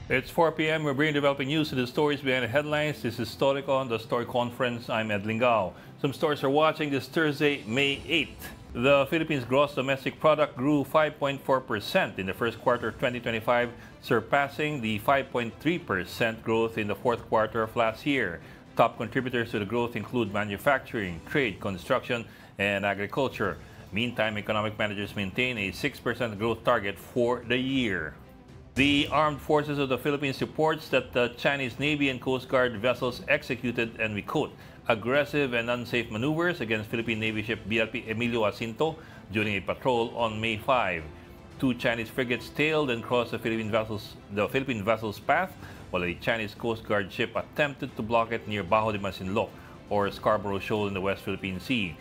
It's 4 p.m. We're bringing developing news to the stories behind the headlines. This is Storycon, the Story Conference. I'm Ed Lingao. Some stories are watching this Thursday, May 8th. The Philippines' gross domestic product grew 5.4% in the first quarter of 2025, surpassing the 5.3% growth in the fourth quarter of last year. Top contributors to the growth include manufacturing, trade, construction, and agriculture. Meantime, economic managers maintain a 6% growth target for the year. The Armed Forces of the Philippines reports that the Chinese Navy and Coast Guard vessels executed, and we quote, aggressive and unsafe maneuvers against Philippine Navy ship BLP Emilio Jacinto during a patrol on May 5. Two Chinese frigates tailed and crossed the Philippine vessel's path, while a Chinese Coast Guard ship attempted to block it near Bajo de Masinloc, or Scarborough Shoal in the West Philippine Sea.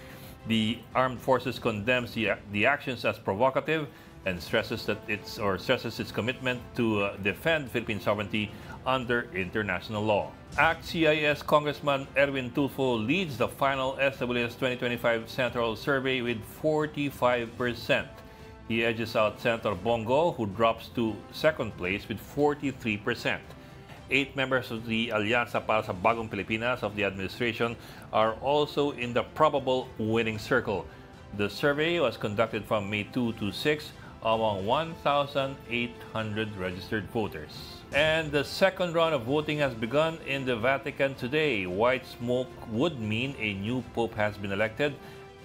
The Armed Forces condemns the actions as provocative and stresses its commitment to defend Philippine sovereignty under international law. ACT-CIS Congressman Erwin Tulfo leads the final SWS 2025 Senatorial Survey with 45%. He edges out Senator Bongo, who drops to second place with 43%. 8 members of the Alianza para sa Bagong Pilipinas of the administration are also in the probable winning circle. The survey was conducted from May 2 to 6 among 1,800 registered voters. And the second round of voting has begun in the Vatican today. White smoke would mean a new pope has been elected,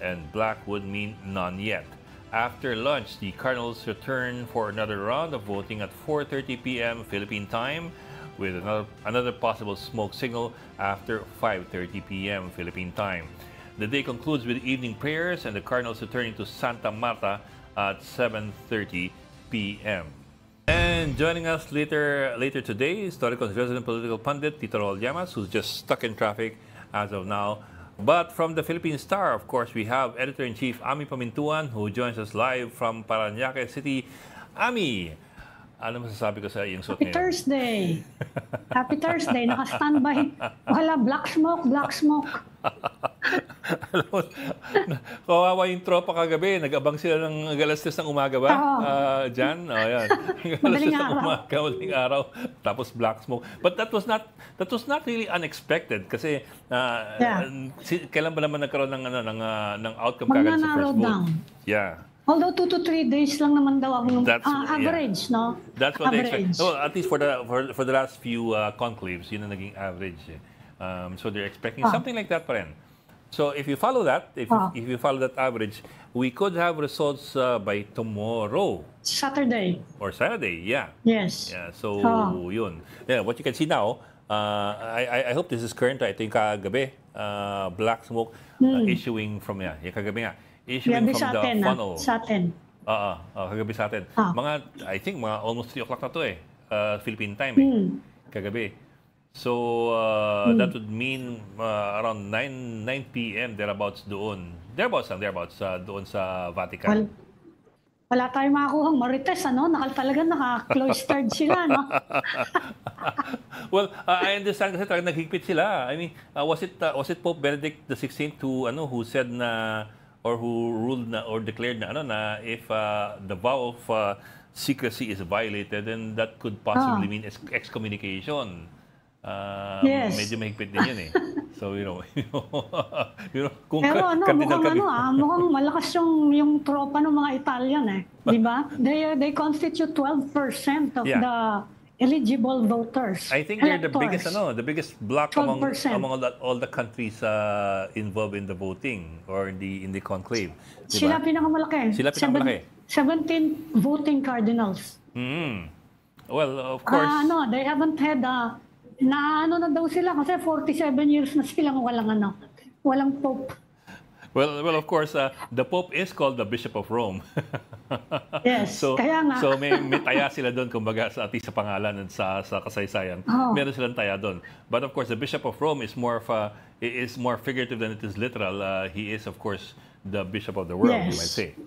and black would mean none yet. After lunch, the cardinals return for another round of voting at 4:30 p.m. Philippine time, with another possible smoke signal after 5:30 p.m. Philippine time. The day concludes with evening prayers and the cardinals returning to Santa Marta at 7:30 p.m. And joining us later today is Storycon's resident political pundit, Tito Raul Llamas, who's just stuck in traffic as of now. But from the Philippine Star, of course, we have Editor-in-Chief Ami Pamintuan, who joins us live from Parañaque City. Ami, ano masasabi ko sa iyong suot ngayon? Happy Thursday! Happy Thursday! Naka-standby. Wala, black smoke, black smoke. Alam mo, kawawa yung tropa kagabi. Nag-abang sila ng alas 3 ng umaga ba? Diyan? O, yan. Madaling araw. Madaling araw. Tapos black smoke. But that was not really unexpected kasi kailan ba naman nagkaroon ng outcome kagad sa first vote? Yeah. Although 2 to 3 days lang naman daw ang average, no? That's what they expect. Well, at least for the last few conclaves, yun ang naging average. So they're expecting something like that pa rin. So if you follow that, if you follow that average, we could have results by tomorrow. Saturday. Or Saturday, yeah. Yes. Yeah, so yun. Yeah, what you can see now, I hope this is current. I think kagabi, black smoke issuing from, kagabi nga. Issuing from the funnel. Sa atin. Kagabi sa atin. I think almost 3 o'clock na to Philippine time kagabi. So that would mean around 9 p.m. thereabouts doon. Thereabouts doon sa Vatican. Wala tayong makakuhang marites, ano? Talagang naka-cloistered sila, no? Well, I understand kasi talagang naghigpit sila. I mean, was it Pope Benedict XVI who said na, or who ruled na, or declared na if the vow of secrecy is violated, then that could possibly mean excommunication. Yes. Medyo mahigpit din yun So, kung pero mukhang malakas yung tropa ng mga Italian di ba? They constitute 12% of the eligible voters. I think they're the biggest bloc among all the countries involved in the voting or in the conclave. Diba? Sila pinakamalaki. 17 voting cardinals. Well, of course. They haven't had na daw sila kasi 47 years na silang walang pope. Well, of course, the Pope is called the Bishop of Rome. Yes, kaya nga. So may taya sila doon, kumbaga, sa pangalan at sa kasaysayan. Meron silang taya doon. But of course, the Bishop of Rome is more figurative than it is literal. He is, of course, the Bishop of the world, you might say.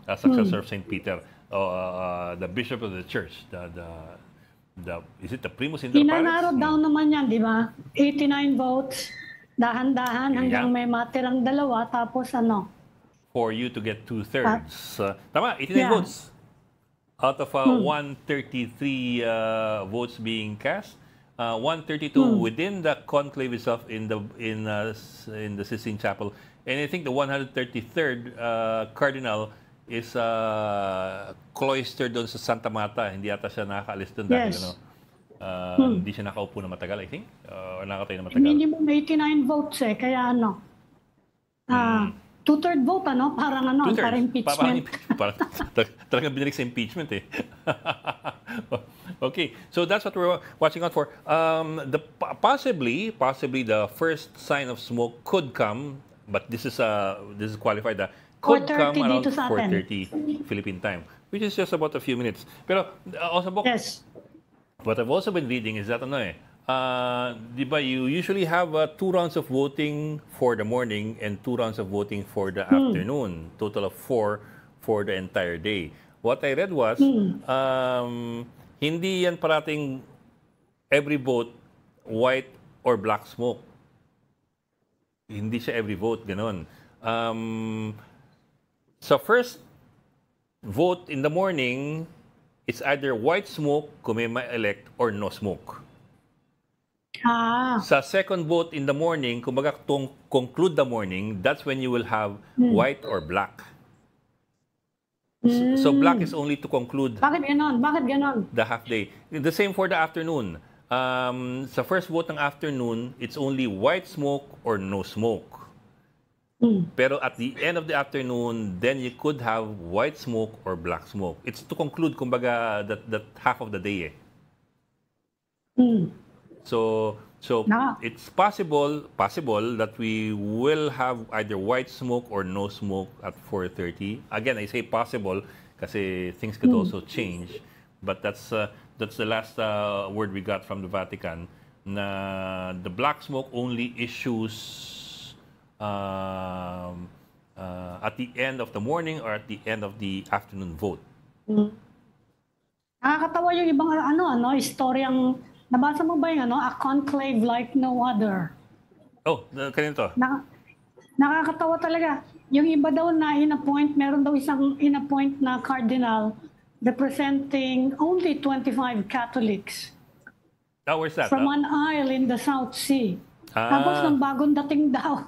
A successor of St. Peter, the Bishop of the Church, is it the primus inter pares? Inanarod down naman yan, di ba? 89 votes, dahan-dahan hanggang may matirang 2, tapos For you to get 2/3. Tama, 89 votes. Out of 133 votes being cast, 132 within the conclave itself in the Sistine Chapel, and I think the 133rd cardinal is cloistered doon sa Santa Marta. Hindi yata siya nakakaalis doon dahil hindi siya nakaupo na matagal, I think, or nakatayo na matagal. Minimum 89 votes kaya two-third vote, parang parang impeachment. Talagang binalik sa impeachment Okay, so that's what we're watching out for. Possibly the first sign of smoke could come, but this is qualified. Could come around 4:30 Philippine time, which is just about a few minutes. Pero also, yes. What I've also been reading is that di ba, you usually have 2 rounds of voting for the morning and 2 rounds of voting for the afternoon, total of 4 for the entire day. What I read was, hindi yan parating every vote white or black smoke. Hindi siya every vote, ganon. So first vote in the morning, it's either white smoke kung may ma-elect or no smoke. Sa second vote in the morning, kumbaga conclude the morning, that's when you will have white or black. So black is only to conclude. Bakit ganon? The half day. The same for the afternoon. Sa first vote ng afternoon, it's only white smoke or no smoke. Pero at the end of the afternoon, then you could have white smoke or black smoke. It's to conclude, kumbaga, that half of the day. So it's possible that we will have either white smoke or no smoke at 4:30. Again, I say possible kasi things could also change. But that's the last word we got from the Vatican. Na the black smoke only issues at the end of the morning or at the end of the afternoon vote. Nakakatawa yung ibang istoryang nabasa mo ba yung a conclave like no other? Oh, kanino to? Nakakatawa talaga. Yung iba daw na in-appoint, meron daw isang in-appoint na cardinal representing only 25 Catholics. Where's that? From an isle in the South Sea. Tapos nung bagong dating daw,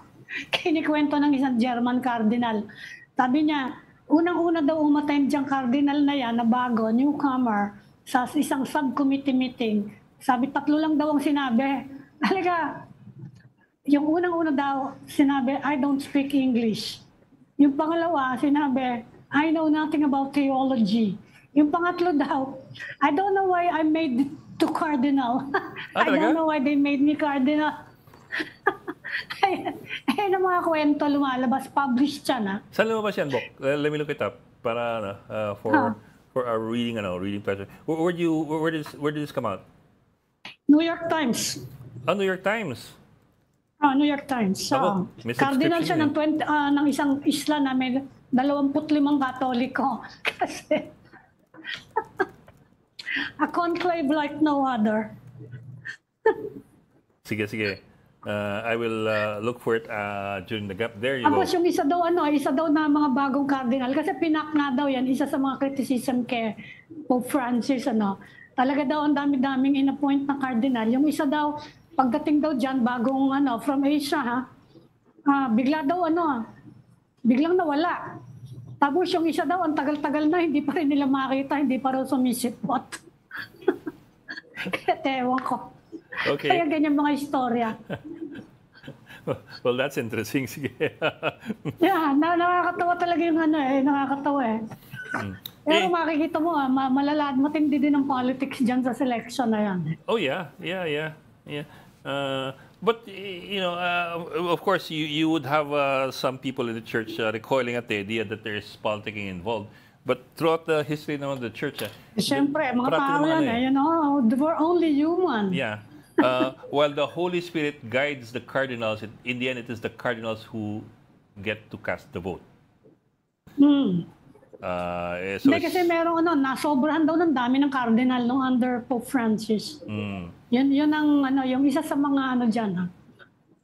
kinikwento ng isang German cardinal. Sabi niya, unang-una daw umattend diyang cardinal na yan, na bago, newcomer, sa isang subcommittee meeting. Sabi, 3 lang daw ang sinabi. Talaga, yung unang-una daw, sinabi, I don't speak English. Yung pangalawa, sinabi, I know nothing about theology. Yung pangatlo daw, I don't know why I made it to cardinal. I don't know why they made me cardinal. Ayun ang mga kwento lumalabas, published siya Saan lumabas yan, Bok? Let me look it up para for our reading pleasure. Where did this come out? New York Times. New York Times. New York Times. Cardinal siya ng isang isla na may 25 Katoliko. Kasi a conclave like no other. Sige. I will look for it during the gap. There you go. Tapos yung isa daw na mga bagong cardinal kasi pinak nga daw yan, isa sa mga criticism kay Pope Francis Talaga daw ang dami-daming in-appoint na cardinal. Yung isa daw pagdating daw diyan bagong from Asia biglang nawala. Tapos yung isa daw ang tagal-tagal na hindi pa rin nila makita, hindi pa raw sumisipot. Kaya ewan ko. Okay. Kaya ganyan mga istorya. Well, that's interesting. Sige. Yeah, nakakatawa talaga yung nakakatawa Pero makikita mo malala at matindi din ang politics dyan sa selection na yan. Oh yeah. But of course, you would have some people in the church recoiling at the idea that there is politicking involved. But throughout the history of the church, siyempre, mga tao yan we're only human. Yeah. While the Holy Spirit guides the cardinals, in the end, it is the cardinals who get to cast the vote. So kasi merong nasobrahan daw ng dami ng cardinal nung under Pope Francis. Yun ang yung isa sa mga diyan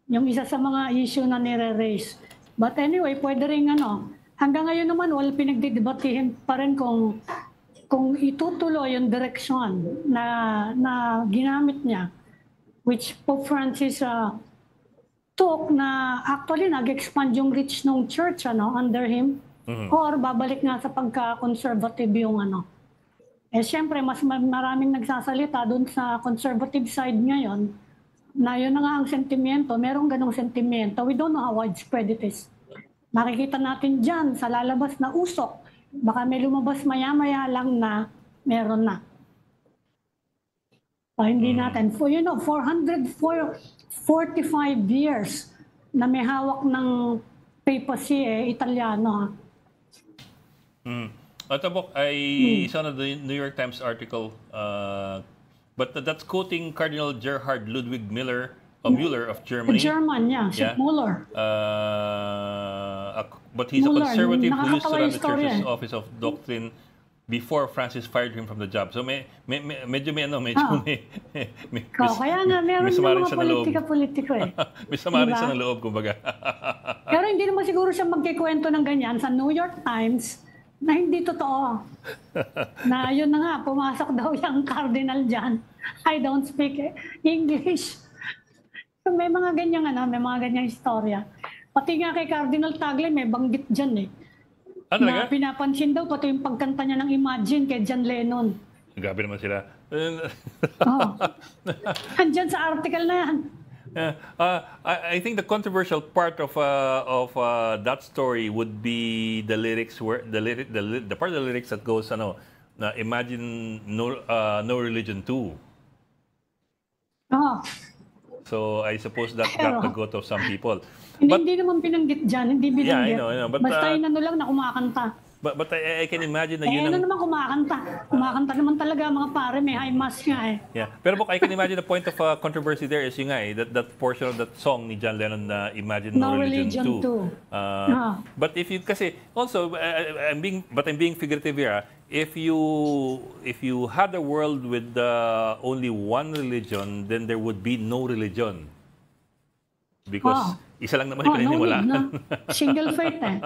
yung isa sa mga issue na nire-raise. But anyway, pwede ring hanggang ngayon naman pinagdidebatihin pa rin kung kung itutuloy yung direksyon na ginamit niya, which Pope Francis took, na actually nag-expand yung reach ng church under him, or babalik nga sa pagka-conservative yung siyempre, mas maraming nagsasalita doon sa conservative side ngayon, na yun na nga ang sentimiento, merong ganong sentimiento. We don't know how widespread it is. Nakikita natin dyan sa lalabas na usok, baka may lumabas maya-maya lang na meron na. So, hindi natin. 445 years na may hawak ng papacy, Italiano. Tabok, I saw the New York Times article, but that's quoting Cardinal Gerhard Ludwig Müller of Germany. German, yeah. Müller. But he's a conservative who used to run the Church's Office of Doctrine before Francis fired him from the job. So medyo may kaya nga, meron ng mga politika eh. May sama rin siya ng loob, kumbaga. Pero hindi naman siguro siya magkikwento ng ganyan sa New York Times na hindi totoo. Na yun na nga, pumasok daw yung cardinal dyan. I don't speak English. So may mga ganyang may mga ganyang istorya. Pati nga kay Cardinal Tagle, may banggit dyan eh. Na pinapansin daw, pati yung pagkanta niya ng Imagine kay John Lennon. Grabe naman sila. Andyan sa article na yan. I think the controversial part of that story would be the lyrics, where the part of the lyrics that goes na imagine no religion too. So I suppose that got the goat of some people. Hindi naman binanggit dyan, hindi binanggit. Yeah, I know. But, basta yun lang na kumakanta. But I can imagine na yun naman kumakanta. Kumakanta naman talaga mga pare, may high mass nga eh. Yeah. Pero I can imagine the point of controversy there is yun nga that portion of that song ni John Lennon na Imagine No Religion Too. But if you, kasi also, I'm being figurative here, if you had a world with only one religion, then there would be no religion. Because isa lang naman yung pininiwalaan. No need, single faith eh.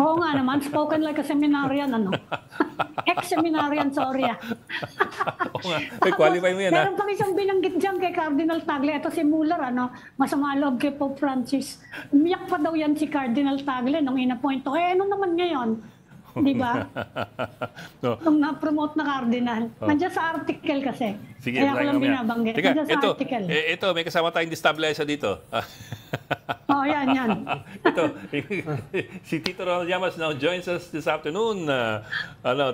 Oo nga naman, spoken like a seminarian, ex-seminarian, sorry Oo nga, qualify mo yan Meron pang isang binanggit dyan kay Cardinal Tagle, ito si Müller, masama loob kay Pope Francis. Umiyak pa daw yan si Cardinal Tagle nung inapoint to. Ano naman ngayon? Di ba? Nung na-promote na Cardinal. Nandiyan sa article kasi. Sige, kaya ko lang binabanggit. Nandiyan sa article. Ito, may kasama tayong destabilizer dito. Yan. Ito, si Tito Ronald Llamas now joins us this afternoon.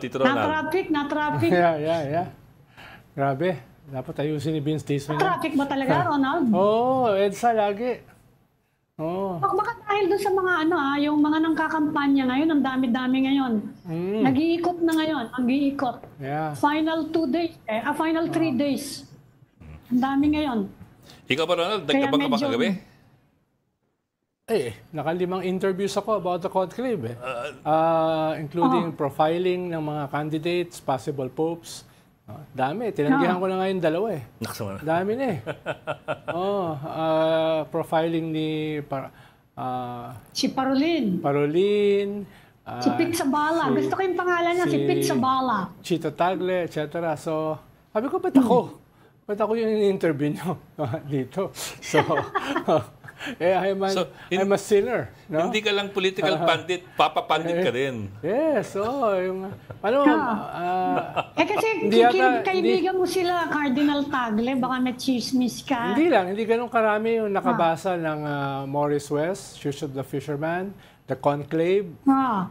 Tito Ronald. Na-traffic. Yeah. Grabe. Dapat ayusin ni Vince Tisman. Na-traffic ba talaga, Ronald? EDSA lagi. Baka dahil doon sa mga yung mga nangkakampanya ngayon, ang dami-dami ngayon. Nag-iikot na ngayon, mag-iikot. Yeah. Final 2 days, final 3 days. Ang dami ngayon. Ikaw ba, Ronald? Nagkabang ka ba kagabi? Nakalimang interviews ako about the conclave including profiling ng mga candidates, possible popes. Dami. Tinanggihan ko na nga yung dalawa eh. Dami na eh. Profiling ni si Parolin. Si Pete Zabala. Gusto ko yung pangalan niya, si Pete Zabala. Chito Tagle, etc. So, sabi ko, ba't ako? Ba't ako yung in-interview nyo dito? So, I'm a sinner. No? Hindi ka lang political pandit, papa-pandit ka din. Yes, kasi kaibigan mo sila, Cardinal Tagle, baka may chismis ka. Hindi ganun karami yung nakabasa ng Morris West, Church of the Fisherman, the Conclave,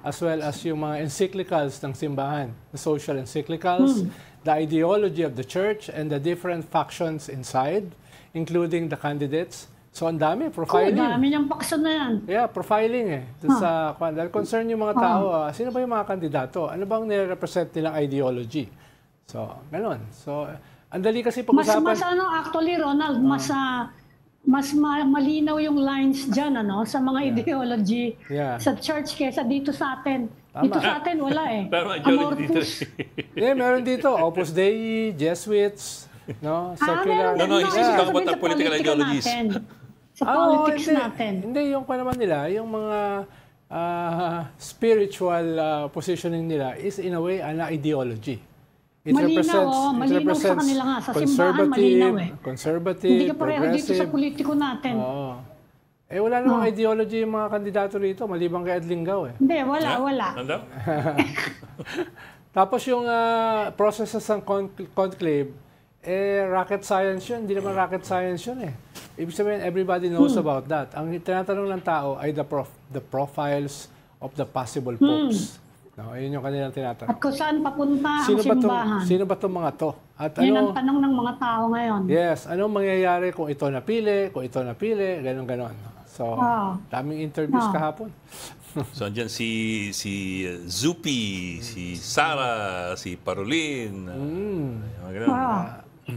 as well as yung mga encyclicals ng simbahan, the social encyclicals, the ideology of the church, and the different factions inside, including the candidates. So, ang dami, profiling. Dami niyang paksa na yan. Yeah, profiling eh. Dahil concern yung mga tao, sino ba yung mga kandidato? Ano bang nire-represent nilang ideology? So, gano'n. So, ang dali kasi pag-usapan. Actually, Ronald, mas malinaw yung lines dyan, sa mga ideology sa church kaysa dito sa atin. Dito sa atin, wala eh. Amorphous. Meron dito. Opus Dei, Jesuits, secular. He's talking about the political ideologies. Sa politics natin. Hindi, yung pa naman nila, yung mga spiritual positioning nila is in a way an ideology. Malinaw sa kanila nga. Sa simbahan, malinaw eh. Conservative, hindi ka pareho dito sa politiko natin. Wala namang ideology yung mga kandidato rito, maliban kay Ed Lingao eh. Hindi, wala. Ano? Tapos yung processes ng conclave, rocket science yun. Hindi naman rocket science yun eh. Ibig sabihin, everybody knows about that. Ang tinatanong ng tao ay the profiles of the possible popes. No, yun yung kanilang tinatanong. At kung saan papunta ang simbahan. Sino ba itong mga to? At yan ang tanong ng mga tao ngayon. Yes, anong mangyayari kung ito napili, ganon-ganon. So, daming interviews kahapon. So, andyan si Zupi, si Sara, si Parolin.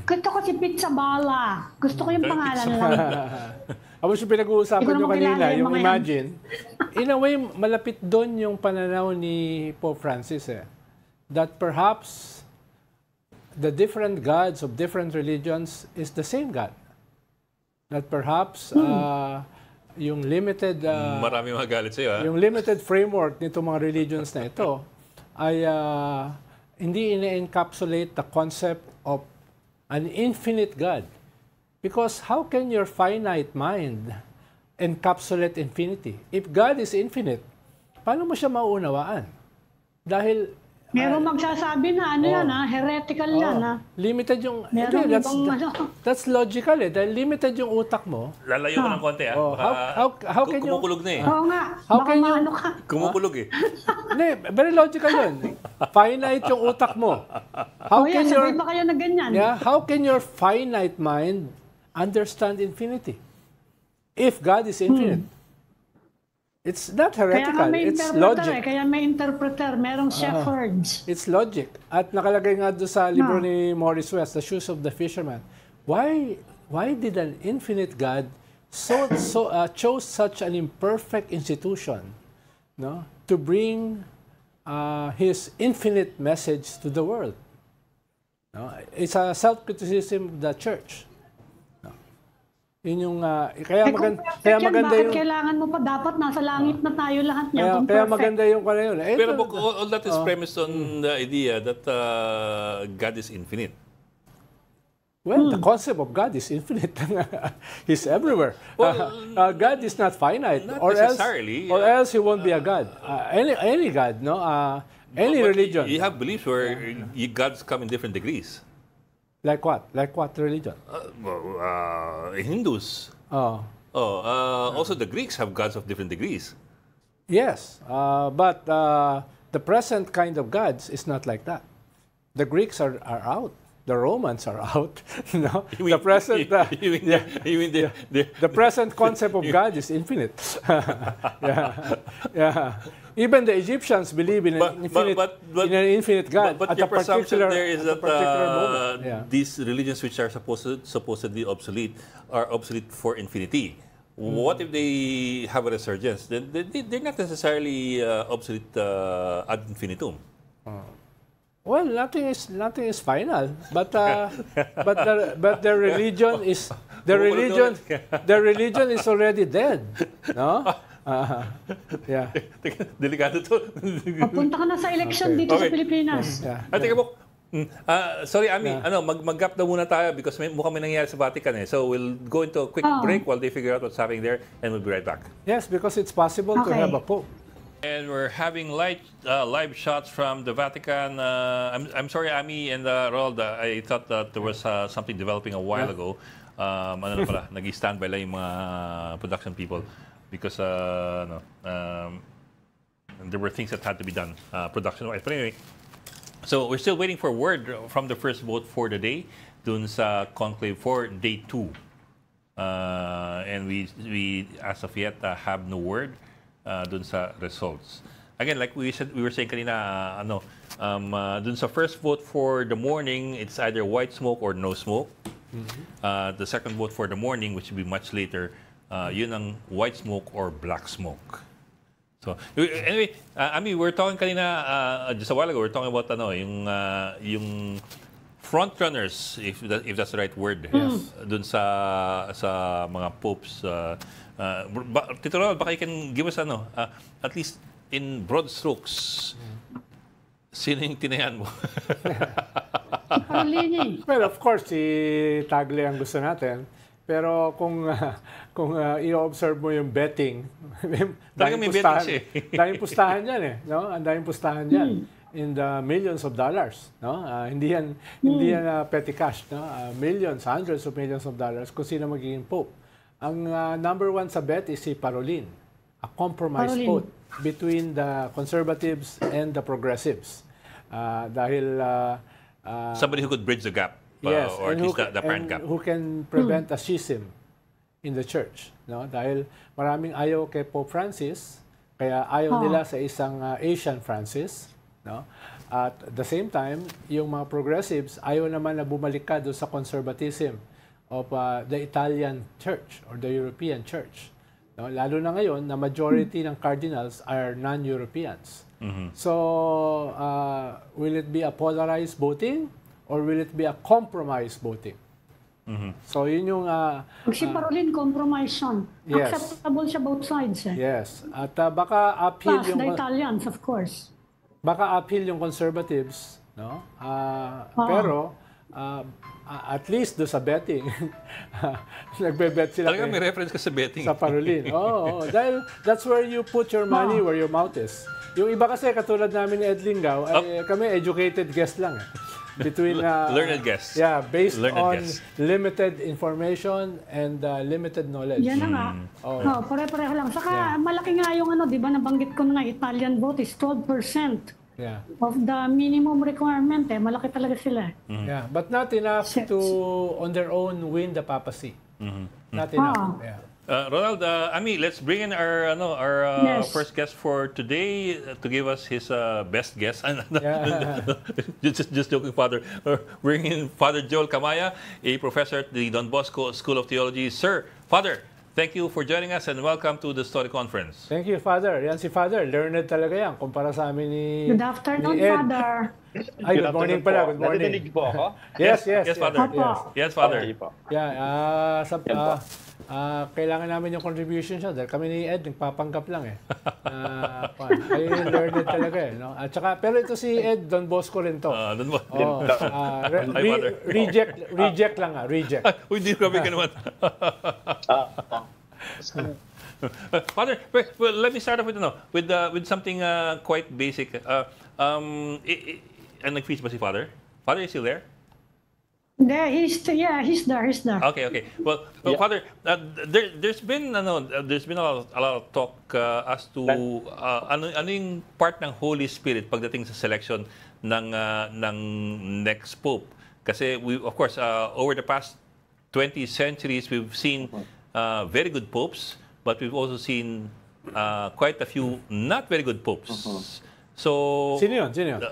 Gusto ko si Pizza Bala. Gusto ko yung pangalan lang. Tapos yung pinag-uusapan nyo kanina, yung Imagine, in a way, malapit doon yung pananaw ni Pope Francis that perhaps the different gods of different religions is the same God. That perhaps yung limited marami magalit sa'yo, yung limited framework nito mga religions na ito ay hindi ina-encapsulate the concept of an infinite God. Because how can your finite mind encapsulate infinity? If God is infinite, paano mo siya mauunawaan? Dahil meron magsasabi na yan heretical yan limited yung that's logical dahil limited yung utak mo. Lalayo ko ng konti How can you kumukulog na eh. Oo nga. How can you kumukulog eh. Hindi, very logical yun. Finite yung utak mo. How can sabay ba kayo na ganyan? How can your finite mind understand infinity? If God is infinite. It's not heretical, it's logic. Kaya may interpreter, merong shepherds. It's logic. At nakalagay nga doon sa libro ni Morris West, The Shoes of the Fisherman. Why did an infinite God chose such an imperfect institution, to bring His infinite message to the world? It's a self-criticism of the church. Yun yung kaya maganda yung kailangan mo pa dapat nasa langit na tayo lahat niya. Kaya maganda yung kanya yun. Pero all that is premised on the idea that God is infinite. Well, the concept of God is infinite. He's everywhere. God is not finite, not or necessarily, else He won't be a God. Any God, any religion. You have beliefs where gods come in different degrees. Like what? Like what religion? Hindus. Also, the Greeks have gods of different degrees. Yes, but the present kind of gods is not like that. The Greeks are out. The Romans are out. The present, the present concept of God is infinite. Even the Egyptians believe in an infinite God. But your presumption there is that these religions which are supposedly obsolete are obsolete for infinity. What if they have a resurgence? Then they're not necessarily obsolete ad infinitum. Well, nothing is final, but the religion is already dead, no? Delikado to. Papunta ka na sa election dito sa Pilipinas. Teka po. Sorry, Ami. Mag-gap na muna tayo because mukhang may nangyayari sa Vatican eh. So we'll go into a quick break while they figure out what's happening there and we'll be right back. Yes, because it's possible to have a pope. And we're having live shots from the Vatican. I'm sorry, Ami and Roald. I thought that there was something developing a while ago. Nag-standby lang yung mga production people because there were things that had to be done production-wise. But anyway, so we're still waiting for word from the first vote for the day, dun sa conclave for day 2. And we as of yet have no word dun sa results. Again, like we were saying kanina, dun sa first vote for the morning, it's either white smoke or no smoke. The second vote for the morning, which will be much later, yun ang white smoke or black smoke. So anyway, we're talking kanina just a while ago. We're talking about yung front runners, if that's the right word, dun sa mga popes. Tito Ronald, baka you can give us at least in broad strokes, sino yung tinayan mo? Si Parolini. Well, of course, si Tagle ang gusto natin. Pero kung i-observe mo yung betting, Talagang may betting siya. daming pustahan yan eh. No? Ang daming pustahan yan. In the millions of dollars. No? Hindi yan petty cash. No? Millions, hundreds of millions of dollars kung sino magiging pope. Ang number one sa bet is si Parolin. A compromise vote between the conservatives and the progressives. Dahil... somebody who could bridge the gap. Yes, or at least the parent gap. Who can prevent a schism in the church. No? Dahil maraming ayaw kay Pope Francis, kaya ayaw nila sa isang Asian Francis. No? At the same time, yung mga progressives, ayaw naman na bumalik ka doon sa conservatism of the Italian church or the European church. No? Lalo na ngayon na majority ng cardinals are non-Europeans. So, will it be a polarized voting or will it be a compromise voting? So, yun yung... si Parolin, compromise yun. Yes. Acceptable siya both sides. Yes. At baka uphill Plus, the Italians, of course. Baka uphill yung conservatives, no? Pero at least do sa betting, nagbe-bet sila. Talaga may reference ka sa betting. Sa Parolin. Dahil that's where you put your money where your mouth is. Yung iba kasi katulad namin ni Ed Lingao, kami educated guest lang. Between learned guests. Yeah, based learned on guests. limited information and limited knowledge. Yan na nga. Pare-pareho lang. Saka malaki nga yung di ba nabanggit ko na nga, Italian vote is 12%. Yeah. Of the minimum requirement. Malaki talaga sila. Yeah, but not enough to on their own win the papacy. Not enough. Yeah. Ronald, Ami, let's bring in our first guest for today to give us his best guess. just joking, Father. Bring in Father Joel Camaya, a professor at the Don Bosco School of Theology. Sir, Father, thank you for joining us and welcome to the Story Conference. Thank you, Father. Yan si Father. Learned talaga yan kumpara sa amin ni Good afternoon, ni Ed. Father. Ay, good morning pala. Good morning. Nadidinig po ako? Yes, Father. Yes, Father. Okay po. Yeah, kailangan namin yung contribution siya dahil kami ni Ed nagpapanggap lang eh. Kayo yung learned talaga eh. No? At saka, pero ito si Ed, Don Bosco rin to. Don Bosco. Reject lang reject. Uy, hindi kami ka naman. Father, well, let me start off with something quite basic. Nag-preach ba si Father? Father, is still there? He's there. Okay. Well, Father, there's been a lot of talk as to ano yung part ng Holy Spirit pagdating sa selection ng next pope. Kasi we, of course, over the past 20 centuries, we've seen very good popes, but we've also seen quite a few not very good popes. So, Sino yun?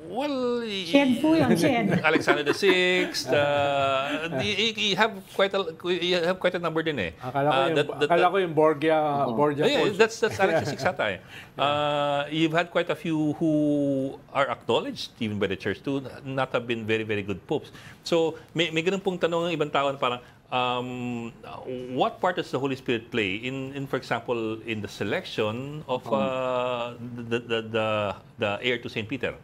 Well, Si Ed po yun, si Ed. Alexander VI, you have quite a number din eh. Akala ko yung Borgia. Yeah, that's Alex VI ata eh. You've had quite a few who are acknowledged even by the church to not have been very, very good popes. So, may ganun pong tanong ng ibang tao na parang, what part does the Holy Spirit play in for example, in the selection of the heir to Saint Peter?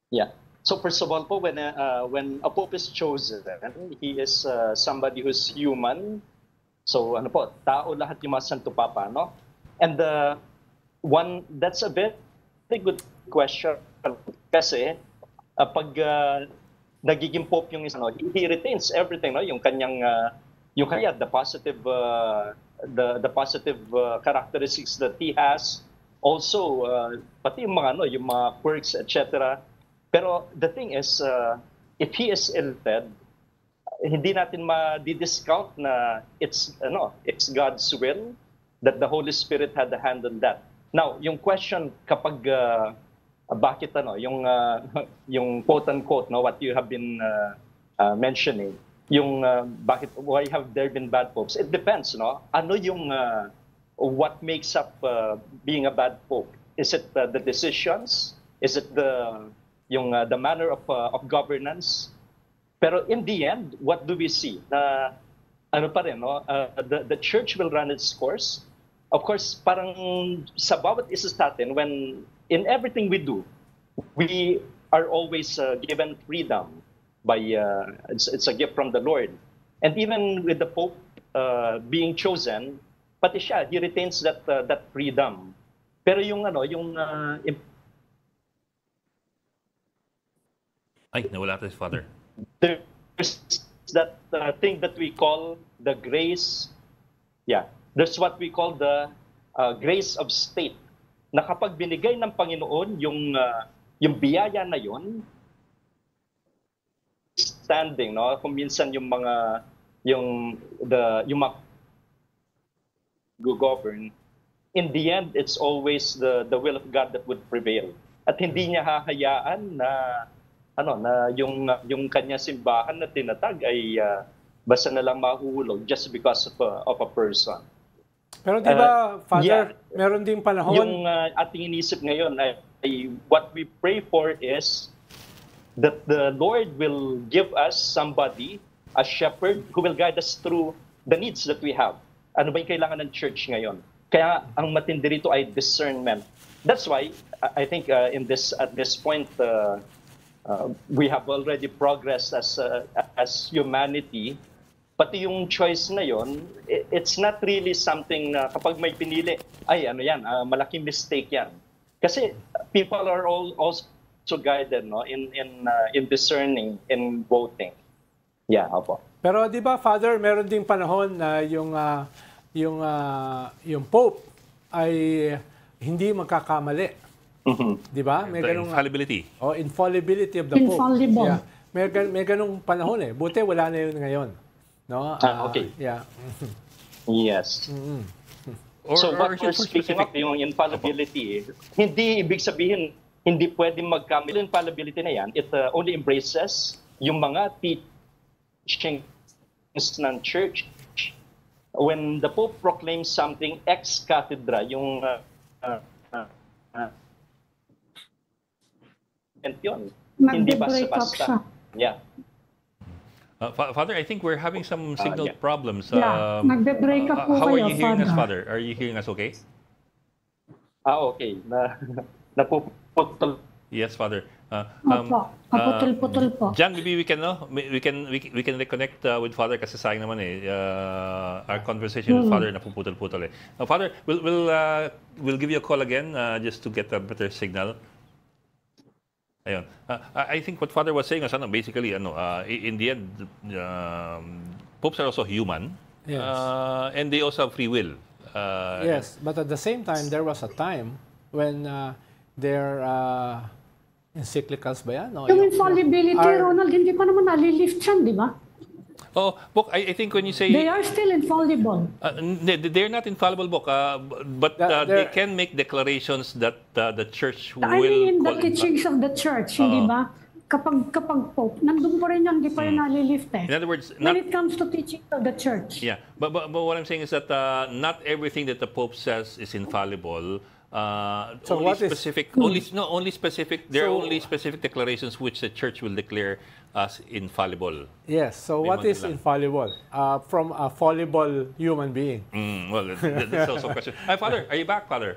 Yeah. So first of all po, when a pope is chosen, he is somebody who's human. So ano po, tao lahat yung mga Santo Papa, no? And that's a very good question kasi pag nagiging pope yung isa, no, he retains everything, no, yung kanyang the positive characteristics that he has, also pati yung mga quirks, etc. Pero the thing is, if he is elected, hindi natin ma-discount na it's God's will that the Holy Spirit had a hand on that. Now, yung question kapag bakit yung quote unquote, no, what you have been mentioning, yung why have there been bad popes? It depends, no. Ano yung what makes up being a bad pope? Is it the decisions? Is it the manner of governance? Pero in the end, what do we see? Ano pa rin, no? The church will run its course. Of course, parang sa bawat isa sa atin, when in everything we do, we are always given freedom by it's a gift from the Lord. And even with the Pope being chosen, pati siya, he retains that freedom. Pero yung ay, nawala tayo si Father. There's that thing that we call the grace. Yeah, there's what we call the grace of state. Na kapag binigay ng Panginoon yung biyaya na yon, standing, no? Kung minsan yung mga govern, in the end, it's always the will of God that would prevail. At hindi niya hahayaan na yung kanya simbahan na tinatag ay basta na lang mahuhulog just because of a person. Pero di ba, Father, meron ding panahon? Yung ating inisip ngayon ay what we pray for is that the Lord will give us somebody, a shepherd, who will guide us through the needs that we have. Ano ba yung kailangan ng church ngayon? Kaya ang matindi rito ay discernment. That's why I think at this point we have already progressed as humanity. Pati yung choice na yon, it's not really something na kapag may pinili, ay ano yan, malaking mistake yan. Kasi people are also guided, no, in discerning, in voting. Yeah, opo. Pero di ba, Father, meron ding panahon na yung Pope ay hindi magkakamali. Di ba? May ganung infallibility. Infallibility of the Pope. Infallible. Yeah. May ganung panahon eh. Buti wala na yun ngayon. No? Okay. Yeah. Yes. So what we're speaking of, yung infallibility, hindi ibig sabihin hindi pwedeng magkamali. Yung infallibility na yan, it only embraces yung mga teachings ng church. When the Pope proclaims something ex cathedra, yung yun, hindi basta-basta. Yeah. Father, I think we're having some signal problems. Nagbe-break up po how kayo, are you hearing Father? us, Father? Are you hearing us okay? Okay. Napuputol. Yes, Father. Opo. Paputol-putol po. John, maybe we can reconnect with Father kasi sayang naman our conversation with Father napuputol-putol eh. Father, we'll give you a call again just to get a better signal. Ayun. I think what Father was saying was basically in the end popes are also human. Yes. And they also have free will. Yes, but at the same time there was a time when their encyclicals ba yan? No? Yung infallibility, Ronald, hindi pa naman nalilift yan, di ba? Oh, Bok, I think when you say... They are still infallible. They're not infallible, Bok, but they can make declarations that the church will... I mean, in the teachings of the church, hindi ba? Kapag Pope, nandun pa rin yan, hindi pa rin nalilift eh. In other words... When it comes to teachings of the church. Yeah, but what I'm saying is that not everything that the Pope says is infallible. So only what specific, only specific. There are only specific declarations which the church will declare as infallible. Yes. So what is infallible from a fallible human being? Well, that's also a question. Hi, Father, are you back, Father?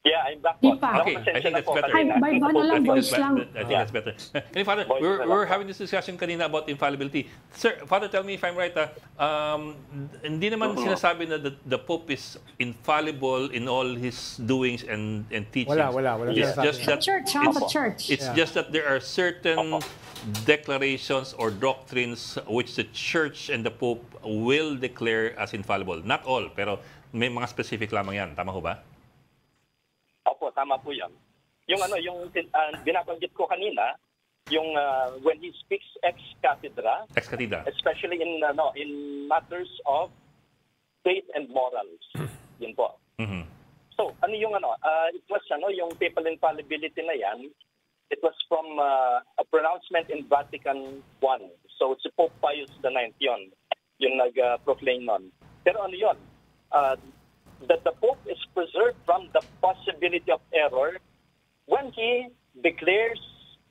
Yeah, I'm back. Okay, I think that's better. Bye na lang, voice lang. I think that's better. Hey, Father, we're having this discussion kanina about infallibility. Sir, Father, tell me if I'm right. Hindi naman sinasabi na the Pope is infallible in all his doings and teachings. Wala. It's just that The church. It's just that there are certain declarations or doctrines which the church and the Pope will declare as infallible. Not all, pero may mga specific lamang yan. Tama ho ba? Opo, tama po yan. Yung binabanggit ko kanina, yung when he speaks ex cathedra, especially in matters of faith and morals. Yun po. So, it was yung papal infallibility na yan, it was from a pronouncement in Vatican I. So, si Pope Pius IX yun, yung nag-proclaim nun. Pero yun, that the Pope is preserved from the possibility of error when he declares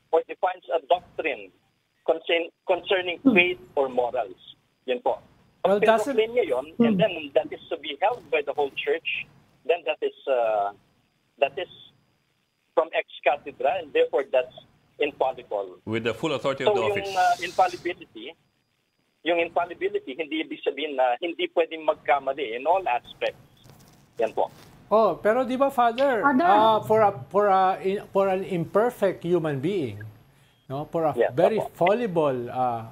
or defines a doctrine concerning faith or morals. Yan po. Well, Pag proclaim niya yun, and then that is to be held by the whole church, then that is from ex cathedra, and therefore that's infallible. With the full authority of the office. Yung infallibility, hindi ibig sabihin na hindi pwedeng magkamali in all aspects. Yan po. Oh, pero di ba, Father, for an imperfect human being, no, for a very fallible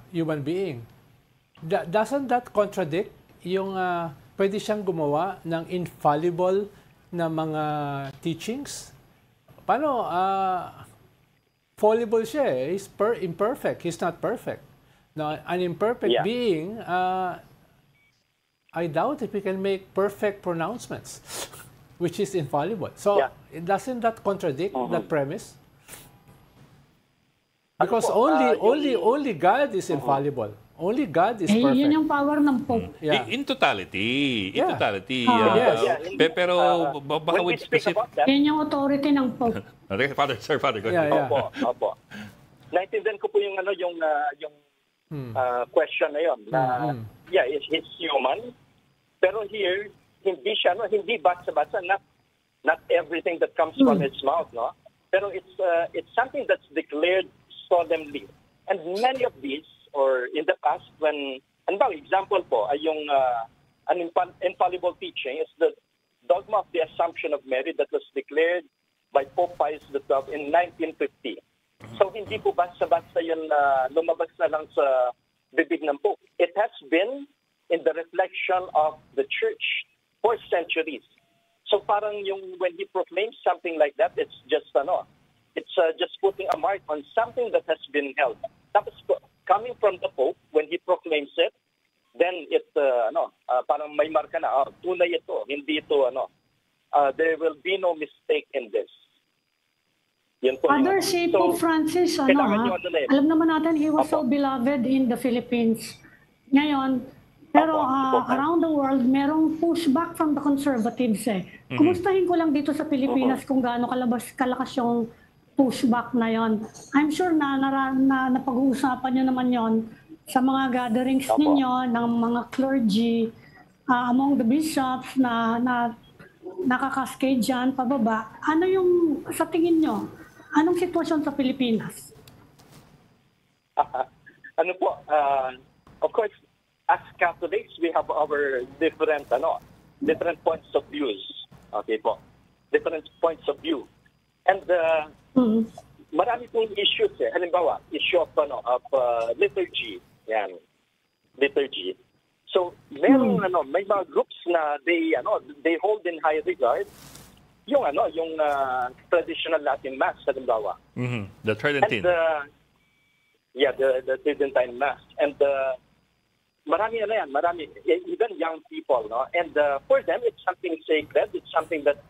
human being, doesn't that contradict yung pwede siyang gumawa ng infallible na mga teachings? Paano? Fallible siya eh. He's imperfect. He's not perfect. Now, an imperfect being, I doubt if we can make perfect pronouncements, which is infallible. So, doesn't that contradict that premise? Because only God is infallible. Only God is perfect. Yun yung power ng Pope. In totality. In totality. Pero baka when we speak about that, yan yung authority ng Pope. Father, go ahead. Opo. Naintindihan ko po yung question na yun. He's human. Pero here, hindi basa-basa. Not everything that comes from his mouth, no? Pero it's something that's declared solemnly. And many of these, or in the past, when, example po, ay yung an infallible teaching is the dogma of the Assumption of Mary that was declared by Pope Pius XII in 1950. So hindi po basta-basta yun lumabas na lang sa bibig ng Pope. It has been in the reflection of the Church for centuries. So parang when he proclaims something like that, it's just just putting a mark on something that has been held. Tapos coming from the Pope, when he proclaims it, then it parang may marka na, tunay ito, hindi ito there will be no mistake in this. Father, si Pope Francis, alam naman natin, he was so beloved in the Philippines. Ngayon, pero around the world, merong pushback from the conservatives eh. Kumustahin ko lang dito sa Pilipinas kung gaano kalakas yung pushback na yon. I'm sure na napag-uusapan nyo naman yon sa mga gatherings ninyo ng mga clergy, among the bishops na nakakaskade dyan, pababa. Ano yung sa tingin nyo? Anong sitwasyon sa Pilipinas? Of course, as Catholics, we have our different points of views. Okay po. Different points of view. And marami pong issues eh. Halimbawa, issue of liturgy. Yan. Liturgy. So, may mga groups na they hold in high regard yung traditional Latin Mass, halimbawa. The Tridentine. And, the Tridentine Mass. And marami even young people, no? And for them, it's something sacred. It's something that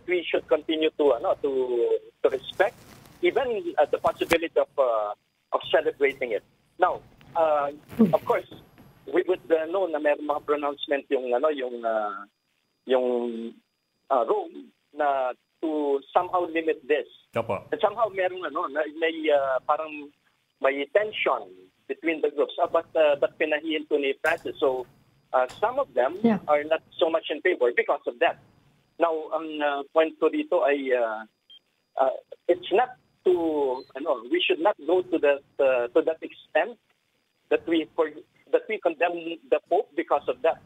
we should continue to respect, even the possibility of celebrating it. Now, of course, we would know na may mga pronouncement yung Rome na to somehow limit this. And somehow merong parang may tension between the groups. But pinahihin to ni Francis. So some of them are not so much in favor because of that. Now, ang point ko dito ay it's not we should not go to that extent that we condemn the Pope because of that.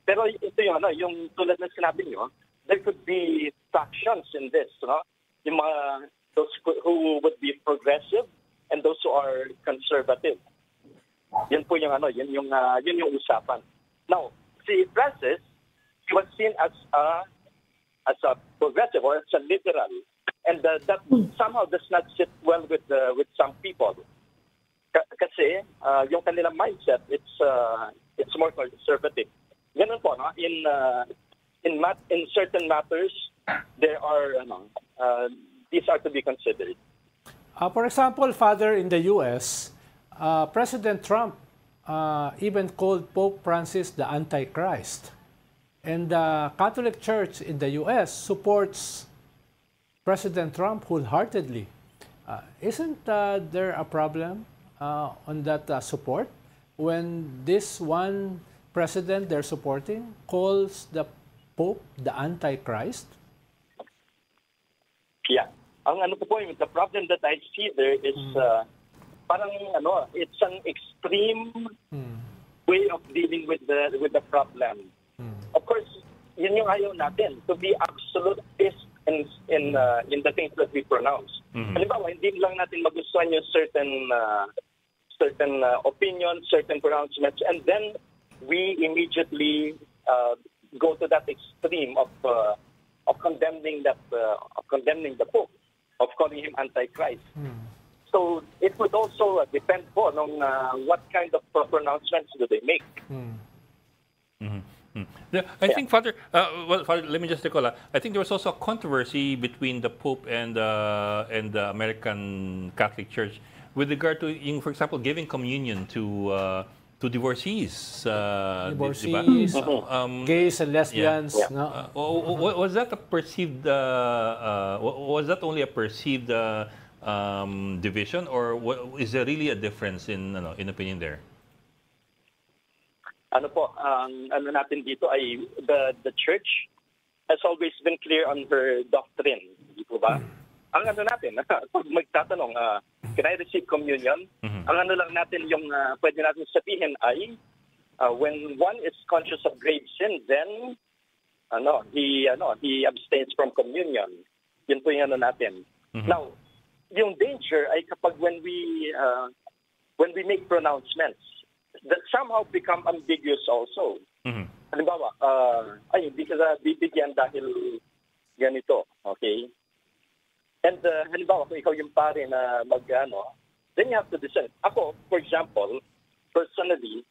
Pero ito yung tulad na sinabi niyo, there could be factions in this, no? Yung mga those who would be progressive and those who are conservative. Yan po yung yun yung usapan. Now, si Francis, he was seen as a progressive or as a liberal, and that somehow does not sit well with some people. Kasi yung kanilang mindset, it's more conservative. Ganun po, no? In certain matters, there are these are to be considered. For example, Father, in the U.S., President Trump even called Pope Francis the Antichrist. And the Catholic Church in the U.S. supports President Trump wholeheartedly. Isn't there a problem on that support when this one president they're supporting calls the Pope the Antichrist? Yeah. ang ano po, the problem that I see there is parang it's an extreme way of dealing with the problem. Of course, yun yung ayaw natin, to be absolutist in the things that we pronounce. Halimbawa, hindi lang natin magustuhan yung certain opinions, certain pronouncements, and then we immediately go to that extreme of condemning the Pope, of calling him Antichrist. So it would also depend on what kind of pronouncements do they make. Yeah, I think, Father, Father, let me just recall. I think there was also a controversy between the Pope and the American Catholic Church with regard to, for example, giving communion to divorcees. Divorcees, gays and lesbians. Yeah. No? Was that a perceived? Was that only a perceived division, or is there really a difference in opinion there? Ano po, ano natin dito ay the church has always been clear on her doctrine, di po ba? Ang ano natin, pag magtatanong, can I receive communion? Ang ano lang natin yung pwede natin sabihin ay when one is conscious of grave sin, then he abstains from communion. Yun po yung ano natin. Now, yung danger ay kapag when we make pronouncements that somehow become ambiguous also. Halimbawa, ay hindi ka bibigyan dahil ganito, okay? And halimbawa, kung ikaw yung pare na then you have to decide. Ako, for example, personally,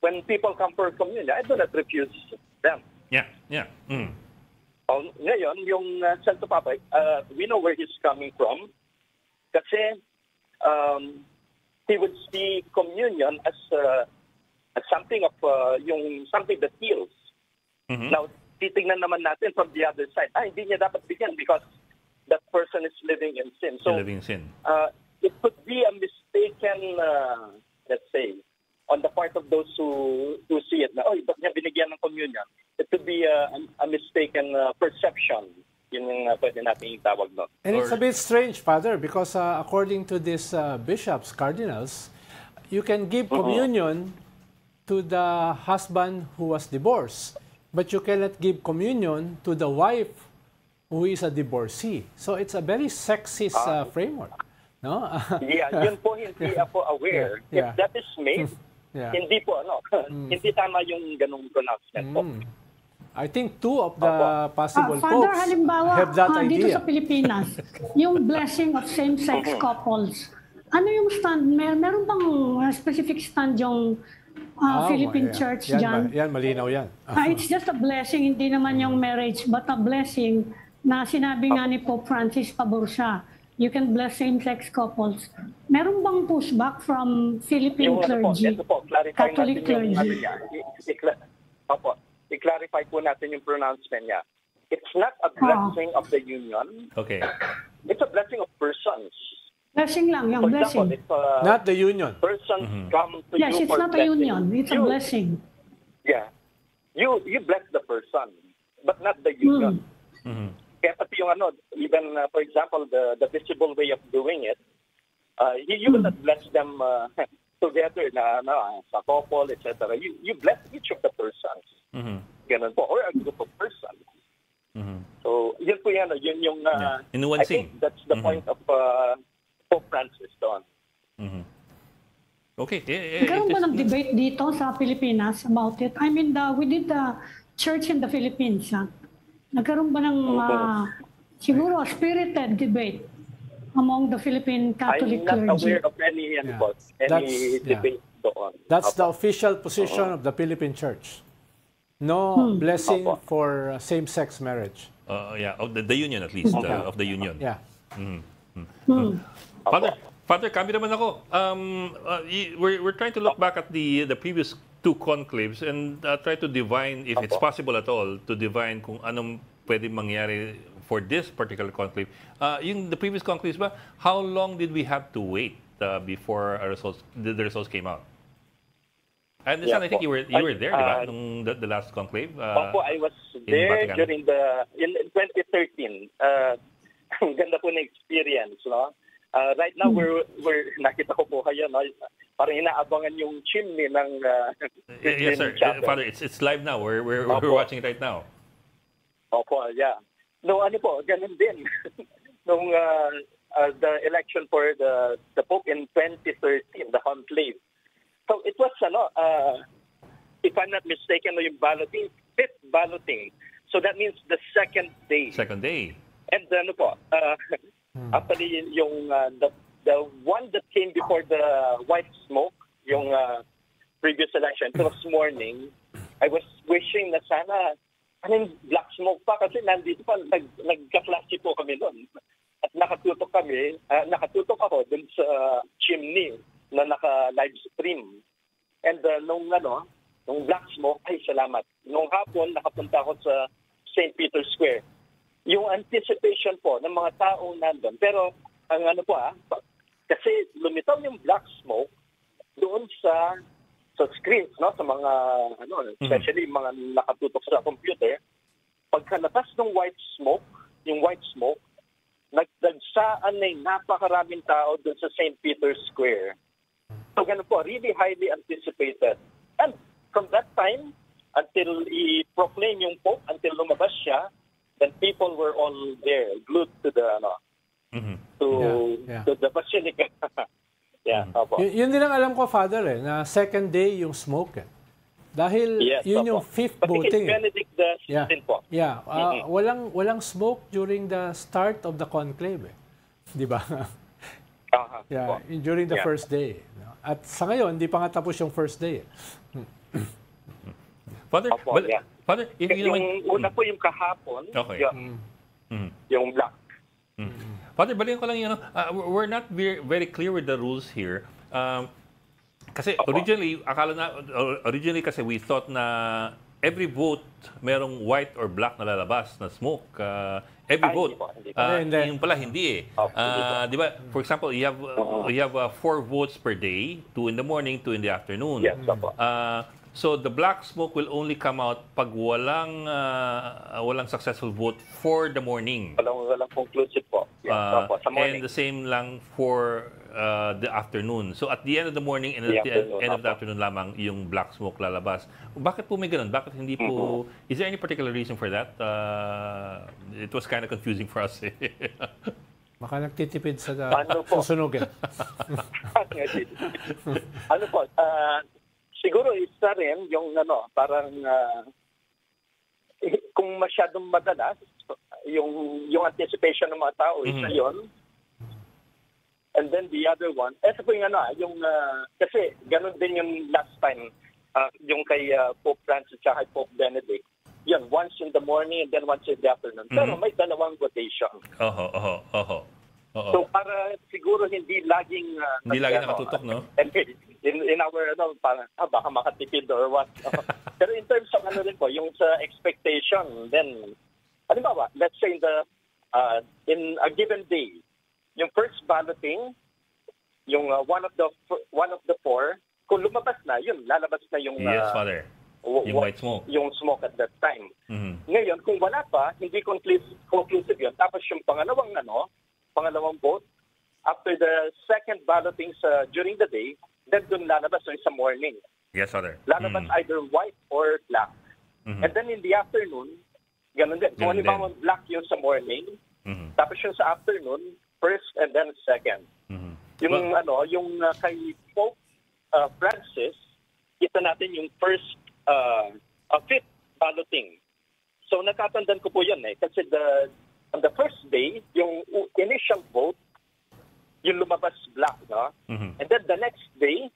when people come for communion, I do not refuse them. Yeah. Ngayon, yung Santo Papa, we know where he's coming from kasi he would see communion as something of something that heals. Now, titingnan naman natin from the other side. Hindi niya dapat bigyan because that person is living in sin. So, living in sin. It could be a mistaken, let's say, on the part of those who see it na, ba't niya binigyan ng communion? It could be a mistaken perception. Yun yung pwede natin itawag, no? And it's a bit strange, Father, because according to these bishops, cardinals, you can give communion to the husband who was divorced, but you cannot give communion to the wife who is a divorcee. So it's a very sexist framework, no? Yun po hindi ako aware. If that is made, hindi po, hindi tama yung ganung pronouncement po. I think two of the possible Father, popes halimbawa, have that idea. Dito sa Pilipinas, yung blessing of same-sex couples, ano yung stand? Meron bang specific stand yung Philippine Church dyan? Yan, malinaw yan. It's just a blessing, hindi naman yung marriage, but a blessing na sinabi nga ni Pope Francis pabor siya. You can bless same-sex couples. Meron bang pushback from Philippine clergy? Catholic clergy? I-clarify po natin yung pronouncement niya. It's not a blessing of the union. Okay. It's a blessing of persons. Blessing lang, yung blessing. Example, not the union. Persons come to you Yes, it's for not a blessing. union. It's a blessing. Yeah. You bless the person, but not the union. Kaya pati yung even for example, the visible way of doing it, you will not bless them together sa couple, etc. You bless each of the persons. Ganun po, or a group of persons. So, yun po yan. Yun yung, I think that's the point of Pope Francis doon. Okay. Nagkaroon ba ng debate dito sa Pilipinas about it? I mean, within the church in the Philippines, nagkaroon ba ng siguro a spirited debate among the Philippine Catholic clergy? I'm not aware of any debate doon. That's the official position of the Philippine Church. No blessing for same-sex marriage. Of the union at least, of the union. Yeah. Father, kami naman ako. We're trying to look back at the previous two conclaves and try to divine, if it's possible at all, to divine kung anong pwede mangyari for this particular conclave. The previous conclaves ba, how long did we have to wait before the results came out? I understand. I think you were there, di ba? Nung the last conclave. Opo, I was there during in 2013. ang ganda po ng experience, no? Right now, nakita ko po kayo, no? Parang inaabangan yung chimney ng Yes, sir. Father, it's live now. We're watching it right now. Opo, yeah. No, ano po, ganun din. Nung the election for the Pope in 2013, the conclave. So it was, if I'm not mistaken, yung balloting, 5th balloting. So that means the second day. Second day. And ano po, actually yung the one that came before the white smoke, yung previous election, it was morning, I was wishing na sana, black smoke pa kasi nandito pa, nagka-klase po kami noon. At nakatutok ako dun sa chimney na naka-live stream. And nung black smoke, ay salamat. Nung hapon, nakapunta ako sa St. Peter's Square. Yung anticipation po ng mga taong nandun. Pero, ang kasi lumitaw yung black smoke doon sa screens, no? Sa mga, especially mga nakatutok sa computer. Pagkalabas ng yung white smoke, nagdagsaan na yung napakaraming tao doon sa St. Peter's Square. So, ganun po, really highly anticipated. And from that time, until i-proclaim yung Pope, until lumabas siya, then people were all there, glued to the, to the basilica. Opo. Yun din ang alam ko, Father, na second day yung smoke. Dahil yun yung 5th voting. Benedict the 16th po. Walang smoke during the start of the conclave. Di ba? During the first day. At sa ngayon, hindi pa nga tapos yung first day. Father, Father, if you yung una po yung kahapon, yung black. Father, balikan ko lang yun. We're not very clear with the rules here. Kasi originally kasi we thought na every vote merong white or black na lalabas na smoke. Every vote. Yung pala hindi di ba? For example, you have 4 votes per day, 2 in the morning, 2 in the afternoon. Yes, so the black smoke will only come out pag walang successful vote for the morning. Walang conclusive po. Sa morning. And the same lang for the afternoon. So at the end of the morning and at the end of the afternoon lamang yung black smoke lalabas. Bakit po may ganun? Bakit hindi po... Is there any particular reason for that? It was kind of confusing for us. Baka nagtitipid sa susunugin. Siguro isa rin yung parang kung masyadong madalas yung anticipation ng mga tao isa yon. And then the other one, ito po yung kasi ganun din yung last time yung kay Pope Francis at Pope Benedict. Yan, once in the morning and then once in the afternoon. Pero may dalawang rotation. So para siguro hindi laging nakatutok, no? In our parang baka makatipid or what. Pero in terms of rin po, yung sa expectation, then halimbawa, let's say in a given day, yung first balloting, yung one of the 4, kung lumabas na, yun, lalabas na yung yes, Father. Yung white smoke. Yung smoke at that time. Ngayon, kung wala pa, hindi conclusive yun. Tapos yung pangalawang vote, after the second balloting during the day, then dun lalabas sa morning. Yes, Father. Lalabas either white or black. And then in the afternoon, ganun din. Kung halimbawa black yung sa morning, tapos yung sa afternoon, first and then second. Yung kay Pope Francis, kita natin yung first 5th balloting. So natatandaan ko po yun kasi on the first day, yung initial vote, yung lumabas black, no? And then the next day,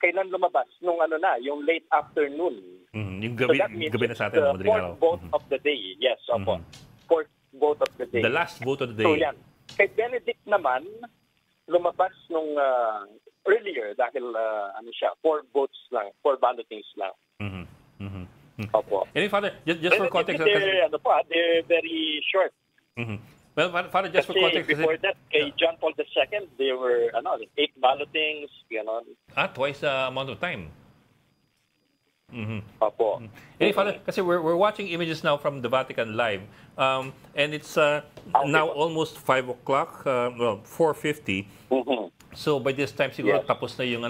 kailan lumabas? Nung yung late afternoon. Yung gabi, so that means gabi na sa atin, the 4th vote of the day. Yes, opo. 4th vote of the day. The last vote of the day. So yan. Kay Benedict naman, lumabas nung earlier dahil 4 votes lang, 4 ballotings lang. Opo. And Father, just for context, they're very short. Well, Father, just for context, before that, kay John Paul II, they were 8 ballotings, twice the amount of time. Opo. Any follow, kasi we're watching images now from the Vatican live, and it's now almost 5 o'clock, well, 4:50. So by this time siguro tapos na yung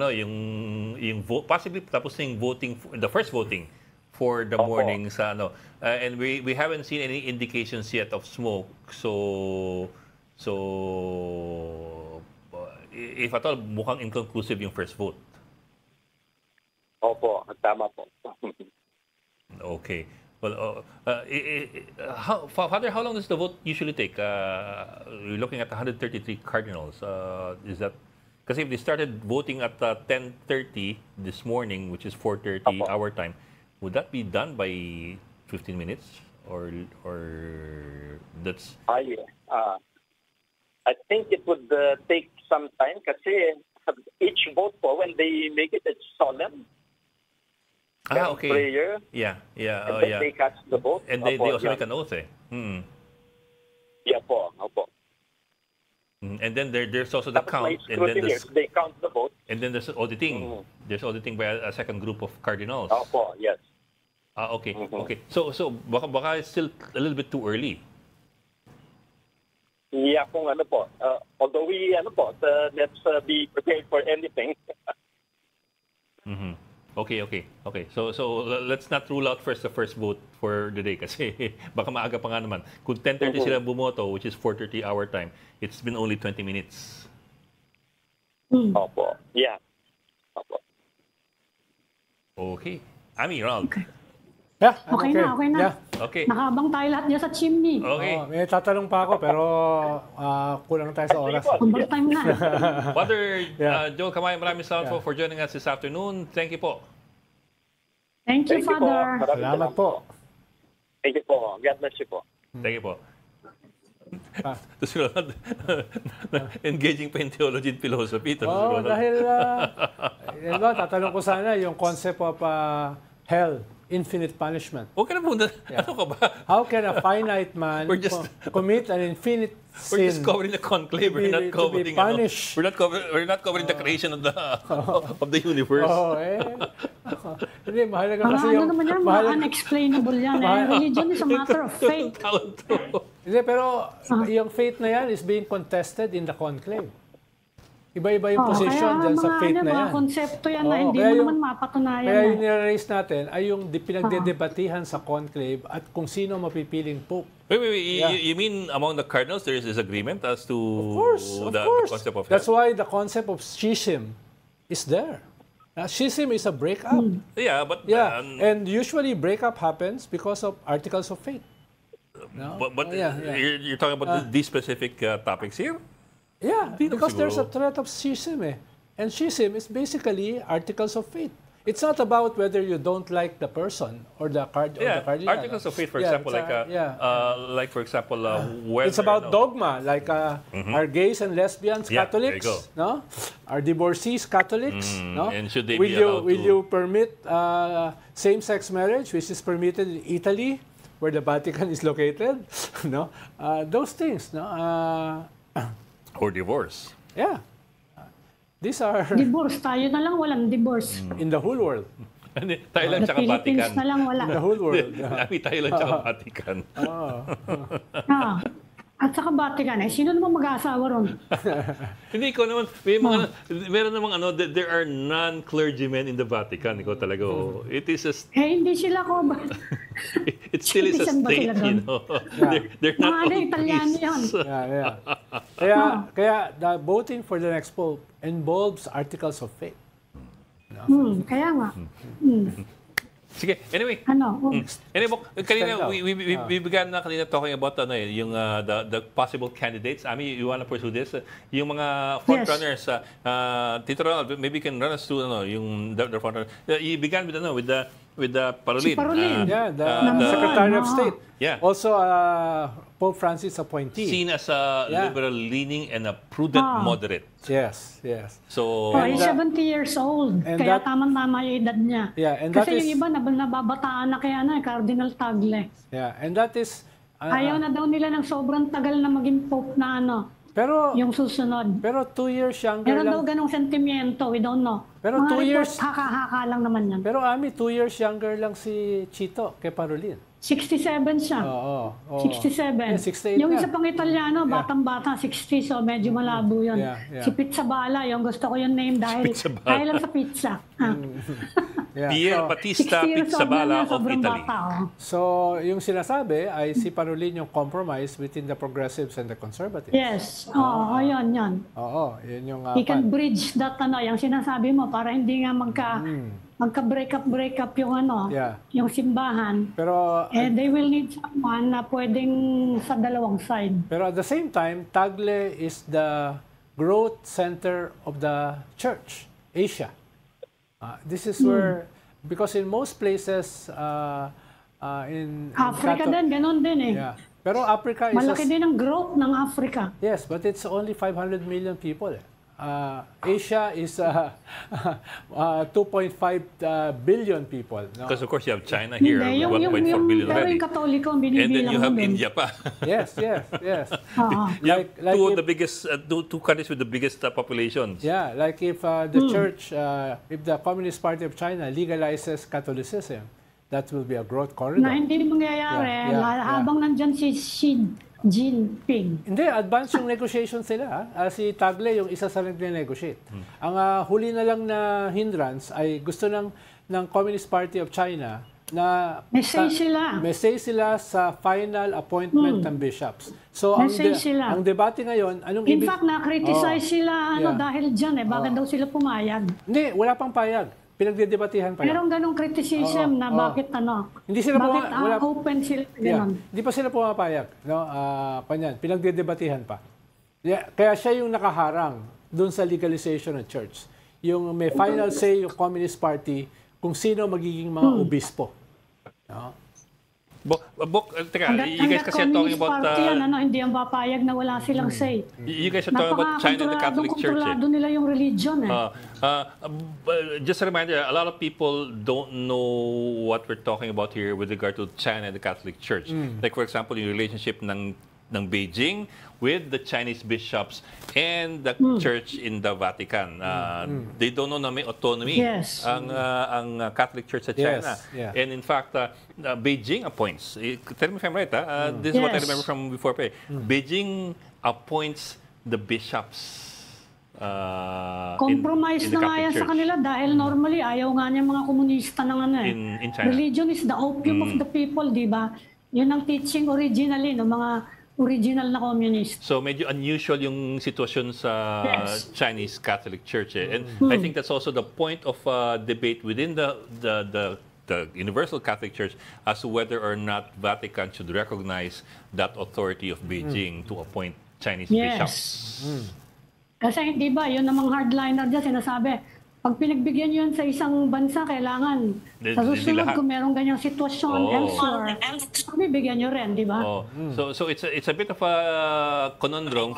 possibly tapos na yung voting, the first voting for the morning sa and we haven't seen any indications yet of smoke. So if at all, mukhang inconclusive yung first vote. Opo, tama po. Okay. Well, Father, how long does the vote usually take? We're looking at 133 cardinals. Is that kasi if they started voting at 10:30 this morning, which is 4:30 our time, would that be done by 15 minutes or that's? I think it would take some time kasi each vote po when they make it, it's solemn. Okay. Prayer. Yeah. And then they cast the vote. And they also make an oath, eh? Yeah po, opo. And then there's also the count, and then they count the vote. And then there's auditing. There's auditing by a second group of cardinals. Opo, yes. Okay. Okay. So baka it's still a little bit too early. Yeah, kung po. Although let's be prepared for anything. Okay. So let's not rule out the first vote for the day kasi baka maaga pa nga naman. Kung 10:30 sila bumoto, which is 4:30 our time, it's been only 20 minutes. Opo. Yeah. Opo. Okay. Ami, Ronald. Okay. Yeah, Okay na. Yeah. Okay. Nakabang tayo lahat dyan sa chimney. Okay. May tatanong pa ako pero kulang tayo sa oras. Overtime na. Father Joel Kamay, maraming salamat po for joining us this afternoon. Thank you po. Thank you, Father. Salamat po. Thank you po. God bless you po. Thank you po. Tapos engaging pa in theology and philosophy. Dahil tatanong ko sana yung concept of hell, infinite punishment. Okay na po. Ano ka ba? How can a finite man commit an infinite sin? We're just covering the conclave. We're not covering punished. We're not covering the creation of the universe. Hindi, mahalaga kasi Ano naman yan, mga unexplainable yan. Religion is a matter of faith. Hindi, pero yung faith na yan is being contested in the conclave. Iba-iba yung position dyan sa faith na yan. Mga konsepto yan na hindi mo naman mapatunayan. Kaya yung nire-raise natin ay yung pinagdedebatihan sa conclave at kung sino mapipiling pope. Wait. You mean among the cardinals there is disagreement as to the concept of hell? That's why the concept of schism is there. Schism is a breakup. Yeah, but and usually breakup happens because of articles of faith. No? But you're talking about these specific topics here? Yeah, because there's a threat of schism. And schism is basically articles of faith. It's not about whether you don't like the person or the cardinal. Articles of faith, for example, for example, whether, it's about dogma, like are gays and lesbians Catholics? No, are divorcees Catholics? No, and should they be allowed will you permit same-sex marriage, which is permitted in Italy, where the Vatican is located? No, those things. No, or divorce. Yeah. These are... Divorce. Tayo na lang walang divorce. In the whole world. Tayo lang tsaka Vatican. Philippines na lang wala. In the whole world. Tayo lang tsaka Vatican. At saka Vatican, sino naman mag-aasawa ron? Hindi ko naman, meron namang there are non-clergymen in the Vatican. Ikaw talaga, it is a... hindi sila ko ba? It still is a state, you know. They're not all Italiano yan. Kaya the voting for the next pope involves articles of faith. Kaya nga. Sige, anyway. Anyway, kanina we began na kanina talking about yung the possible candidates. Ami, you wanna pursue this? Yung mga frontrunners. Tito Ronald, maybe you can run us through yung the frontrunner. You began with the Parolin. Si Parolin. The Secretary of State. Yeah. Also Pope Francis appointee. Seen as a liberal-leaning and a prudent moderate. Yes. So, he's 70 years old. Kaya tama-tama yung edad niya. Yeah, and kasi yung iba nababataan na kaya Cardinal Tagle. Yeah, and that is... Ayaw na daw nila ng sobrang tagal na maging pope na Pero, yung susunod. pero 2 years younger Meron lang. daw ganong sentimiento, we don't know. Pero Mga 2 years- report, haka-haka lang naman yan. Pero Ami, 2 years younger lang si Chito kay Parolin. 67 siya. Oo. 67. Yeah, 68 Yung na. isa pang Italiano, batang-bata, 60, so medyo malabo yun. Yeah. Si Pizzaballa, yung gusto ko yung name dahil lang sa pizza. Yeah. Pier Battista 60 years old Pizzaballa na, of sobrang Italy. bata, oh. So, yung sinasabi ay si Parolin yung compromise between the progressives and the conservatives. Yes, oo, yun. Oo, yun yung He can bridge that, yung sinasabi mo, para hindi nga magka-break up yung Yeah. yung simbahan. Pero And they will need someone na pwedeng sa dalawang side. Pero at the same time, Tagle is the growth center of the church, Asia. This is where, because in most places, in Africa din, ganun din eh. Yeah. Pero Africa is Malaki din ang growth ng Africa. yes, but it's only 500 million people. Asia is 2.5 billion people. No? Because of course you have China here Hindi, with 1.4 billion pero already. yung Katoliko ang And then binibilang you have mo dun. India pa. Yes. Oo. You have Like two of if- the biggest, two countries with the biggest populations. Yeah, like if the church, if the Communist Party of China legalizes Catholicism, that will be a growth corridor. Na hindi mangyayari habang nandyan si Xi Jinping. Hindi, advance yung negotiations nila. Si Tagle yung isa sa nag-negotiate. Ang huli na lang na hindrance ay gusto ng Communist Party of China na May say sila sa final appointment ng bishops. So May say sila. ang debate ngayon, anong In fact, na-criticize sila Yeah. dahil dyan Bakit daw sila pumayag? Hindi, wala pang payag. Pinagdedebatihan pa yan. Merong ganong criticism na bakit Hindi sila bakit wala, open sila Yeah. ganon. Hindi pa sila pumapayag, no? Kanyan, pinagdedebatihan pa. Yeah, kaya siya yung nakaharang doon sa legalization ng church. Yung may final say yung Communist Party kung sino magiging mga obispo. No? Teka, you guys kasi are talking about... hindi ang papayag na wala silang say. you guys are talking about China and the Catholic Church. Kontrolado nila yung religion Just a reminder, a lot of people don't know what we're talking about here with regard to China and the Catholic Church. Like for example, yung relationship ng Beijing with the Chinese bishops and the church in the Vatican. They don't know na may autonomy Yes. ang Catholic Church sa China. Yes, yeah. And in fact, Beijing appoints, tell me if I'm right, this is what I Yes. remember from before. Beijing appoints the bishops. Compromise in the na nga Catholic yan sa Church. kanila dahil normally ayaw nga niya mga komunista ng In China. Religion is the opium of the people, di ba? Yun ang teaching originally ng mga original na communist. So medyo unusual yung sitwasyon sa Yes. Chinese Catholic Church. And I think that's also the point of debate within the Universal Catholic Church as to whether or not Vatican should recognize that authority of Beijing to appoint Chinese Yes. bishops. Kasi di ba, yun namang hardliner dyan, sinasabi, pag pinagbigyan yun sa isang bansa, kailangan sa susunod lahat. kung merong ganyang sitwasyon elsewhere, bibigyan nyo rin, di ba? Oh. So it's a bit of a conundrum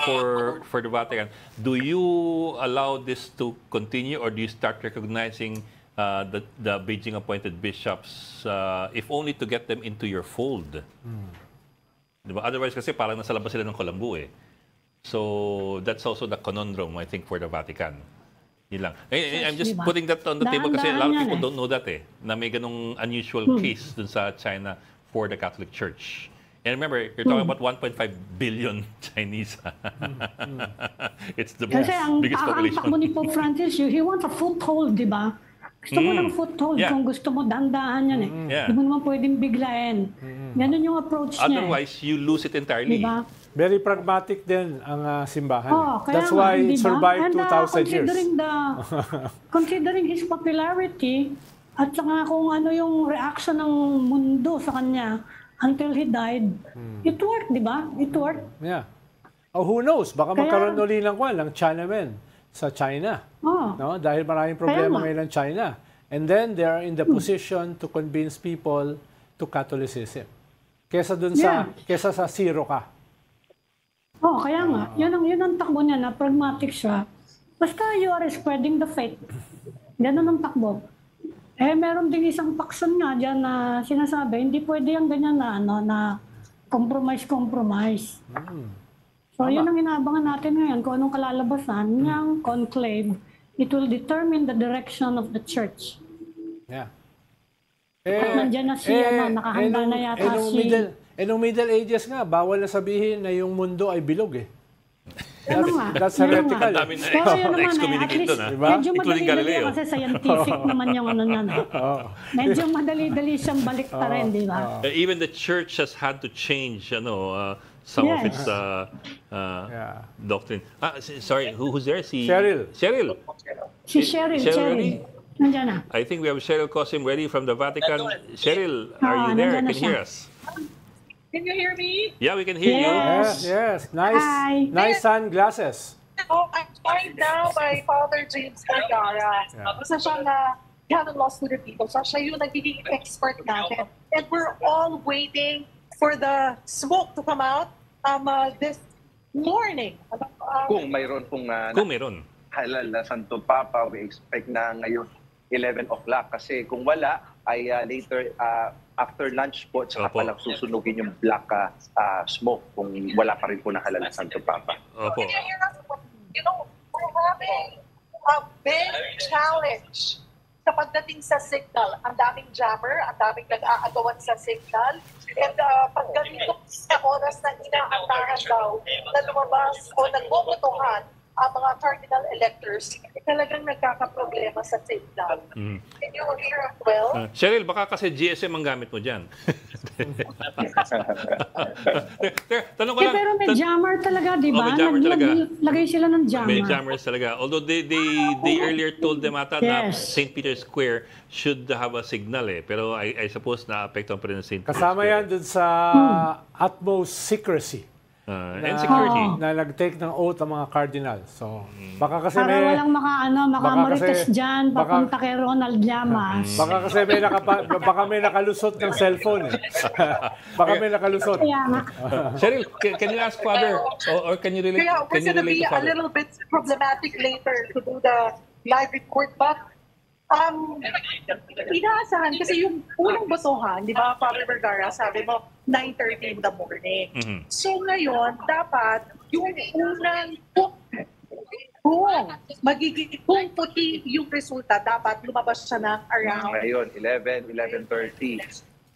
for the Vatican. Do you allow this to continue or do you start recognizing the Beijing appointed bishops if only to get them into your fold? Diba? Otherwise kasi parang nasa labas sila ng Colombo eh. So that's also the conundrum I think for the Vatican. Yun lang. I'm just Diba? putting that on the table kasi a lot of Dahan-dahan people yan don't know that na may ganong unusual case dun sa China for the Catholic Church. And remember, you're talking about 1.5 billion Chinese. It's the Kasi ang biggest takbo population. ni Pope Francis, he wants a foothold, di ba? Gusto mo ng foothold, Yeah. kung gusto mo, dahan-dahan yan Yeah. Hindi mo naman pwedeng biglain. Ganun yung approach niya. Otherwise, you lose it entirely. Di ba? Very pragmatic din ang simbahan. Kaya That's nga, why di it ba? survived And, 2,000 years. Considering his popularity, at saka kung ano yung reaction ng mundo sa kanya until he died, it worked, di ba? It worked. Yeah. Oh, who knows? Baka magkaroon uli ng Chinamen sa China. No? Dahil maraming problema ngayon ng China. And then they are in the position to convince people to Catholicism. Kesa dun kesa sa zero ka. Kaya nga. Yun ang takbo niya na pragmatic siya. Basta you are spreading the faith. Ganun ang takbo. Meron din isang pakson nga dyan na sinasabi, hindi pwede yung ganyan na compromise. So, yun ang inaabangan natin ngayon, kung anong kalalabasan ng conclave. It will determine the direction of the church. Yeah. Nandiyan na nakahanda na yata nung Middle Ages nga, bawal na sabihin na yung mundo ay bilog eh. That's heretical. Pero yun naman at least, medyo madali-dali kasi scientific naman yung ano na. Medyo madali-dali siyang balik pa rin, di ba? Even the church has had to change, some of its doctrine. Sorry, who's there? Cheryl. Si Cheryl. Nandiyan na. I think we have Cheryl Cosim ready from the Vatican. Cheryl, are you there? Can you hear us? Can you hear me? Yeah, we can hear you. Yes. Nice sunglasses. I'm joined now by Father James Vergara. Isa siya na canon law student dito. So siya yung nagiging expert natin. And we're all waiting for the smoke to come out this morning. Kung mayroon pong halal na Santo Papa, we expect na ngayon 11 o'clock. Kasi kung wala, ay later after lunch po, tsaka palang susunugin yung black smoke kung wala pa rin po na halal na Santo Papa. Opo. We're having a big challenge sa pagdating sa signal. Ang daming jammer, ang daming nag-aagawan sa signal. And pagdating sa oras na inaasahan daw na lumabas o nagbobotohan ang mga cardinal electors, talagang nagkakaproblema sa signal. Can you hear us well? Cheryl, baka kasi GSM ang gamit mo dyan. Tanong ko lang. Pero may jammer talaga, di ba? Naglagay sila ng jammer. May jammers talaga. Although they earlier told them ata na St. Peter's Square should have a signal eh. Pero I suppose na-apektuhan pa rin ng St. Peter's Kasama Square. yan dun sa utmost secrecy. And security. Na nag-take ng oath ang mga cardinal. So, baka kasi para walang makamarites dyan, papunta kay Ronald Llamas. Baka kasi may nakalusot ng cellphone. Baka may nakalusot. Cheryl, can you ask Father? Or can you relate to Father? We're going to be a little bit problematic later to do the live report, but inaasahan kasi yung unang botohan, di ba, Father Vergara, sabi mo, 9:30 in the morning. So ngayon, dapat yung unang kung puti yung resulta, dapat lumabas siya ng around. Ngayon, 11:30.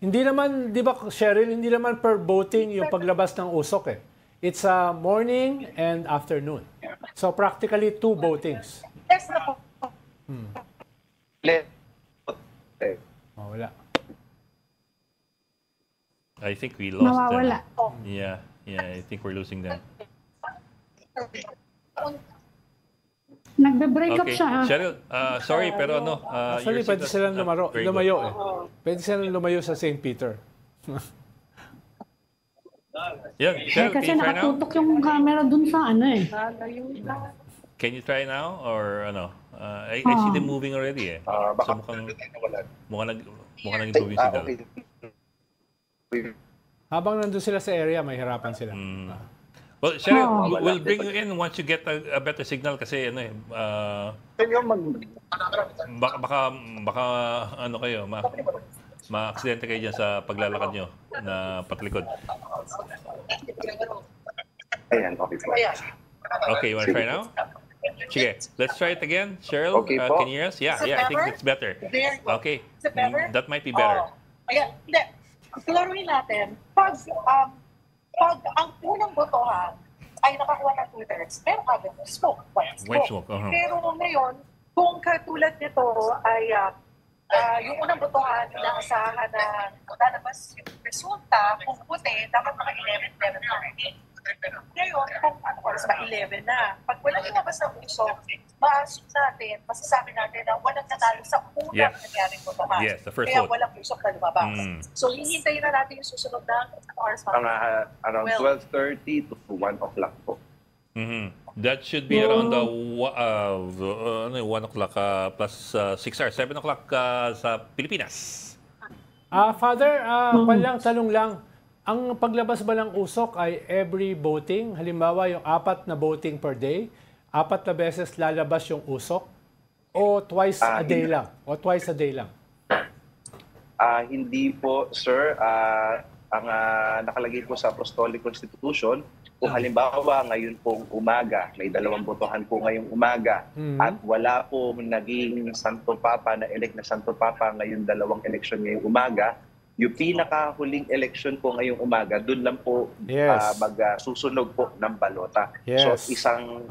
Hindi naman, di ba, Cheryl, hindi naman per voting yung paglabas ng usok eh. It's morning and afternoon. So practically 2 votings. Yes na po. Wala. I think we lost Nawawala. them. Yeah, I think we're losing them. Nagbe-break up Okay, siya. Cheryl, sorry pero Actually, pwede silang lumayo eh. Pwede silang lumayo sa St. Peter. Yeah, Cheryl, Kasi can you try now? nakatutok yung camera dun sa ano eh. Can you try now or ano? I see them moving already eh. So mukhang nag-improve yung signal. Habang nandun sila sa area, may hirapan sila. Well, Cheryl, we'll bring you in once you get a better signal kasi ano eh. Baka ano kayo, ma-aksidente kayo dyan sa paglalakad nyo na patalikod. Ayan, okay po. Okay, you want to try now? Sige, let's try it again. Cheryl, Okay, can you hear us? Yeah, I think it's better. Okay, that might be better. Ayan, hindi. Klaruhin natin, pag ang unang botohan ay nakakuha ng 2/3, pero agad smoke, white smoke. Pero ngayon, kung katulad nito ay yung unang botohan, inaasahan na lalabas yung resulta, kung puti, dapat mga 11:30. Ngayon, kung oras ba 11 na, pag walang lumabas ng usok, ma-assume natin, masasabi natin na walang nanalo sa unang nangyaring botohan. Yes, the first Kaya vote. walang usok na lumabas. So, hihintayin na natin yung susunod na oras. Around 12:30 to 1 o'clock po. That should be around 1 o'clock plus 6 hours, 7 o'clock sa Pilipinas. Father, tanong lang. Ang paglabas ba ng usok ay every voting? Halimbawa, yung 4 na voting per day, 4 na beses lalabas yung usok? O twice a day lang? Hindi po, sir. Ang nakalagay po sa Apostolic Constitution, kung halimbawa ngayon pong umaga, may 2 botohan po ngayong umaga, at wala po naging Santo Papa na elect na Santo Papa ngayon 2 eleksyon ngayong umaga, yung pinakahuling election po ngayong umaga, doon lang po magsusunog po ng balota. So isang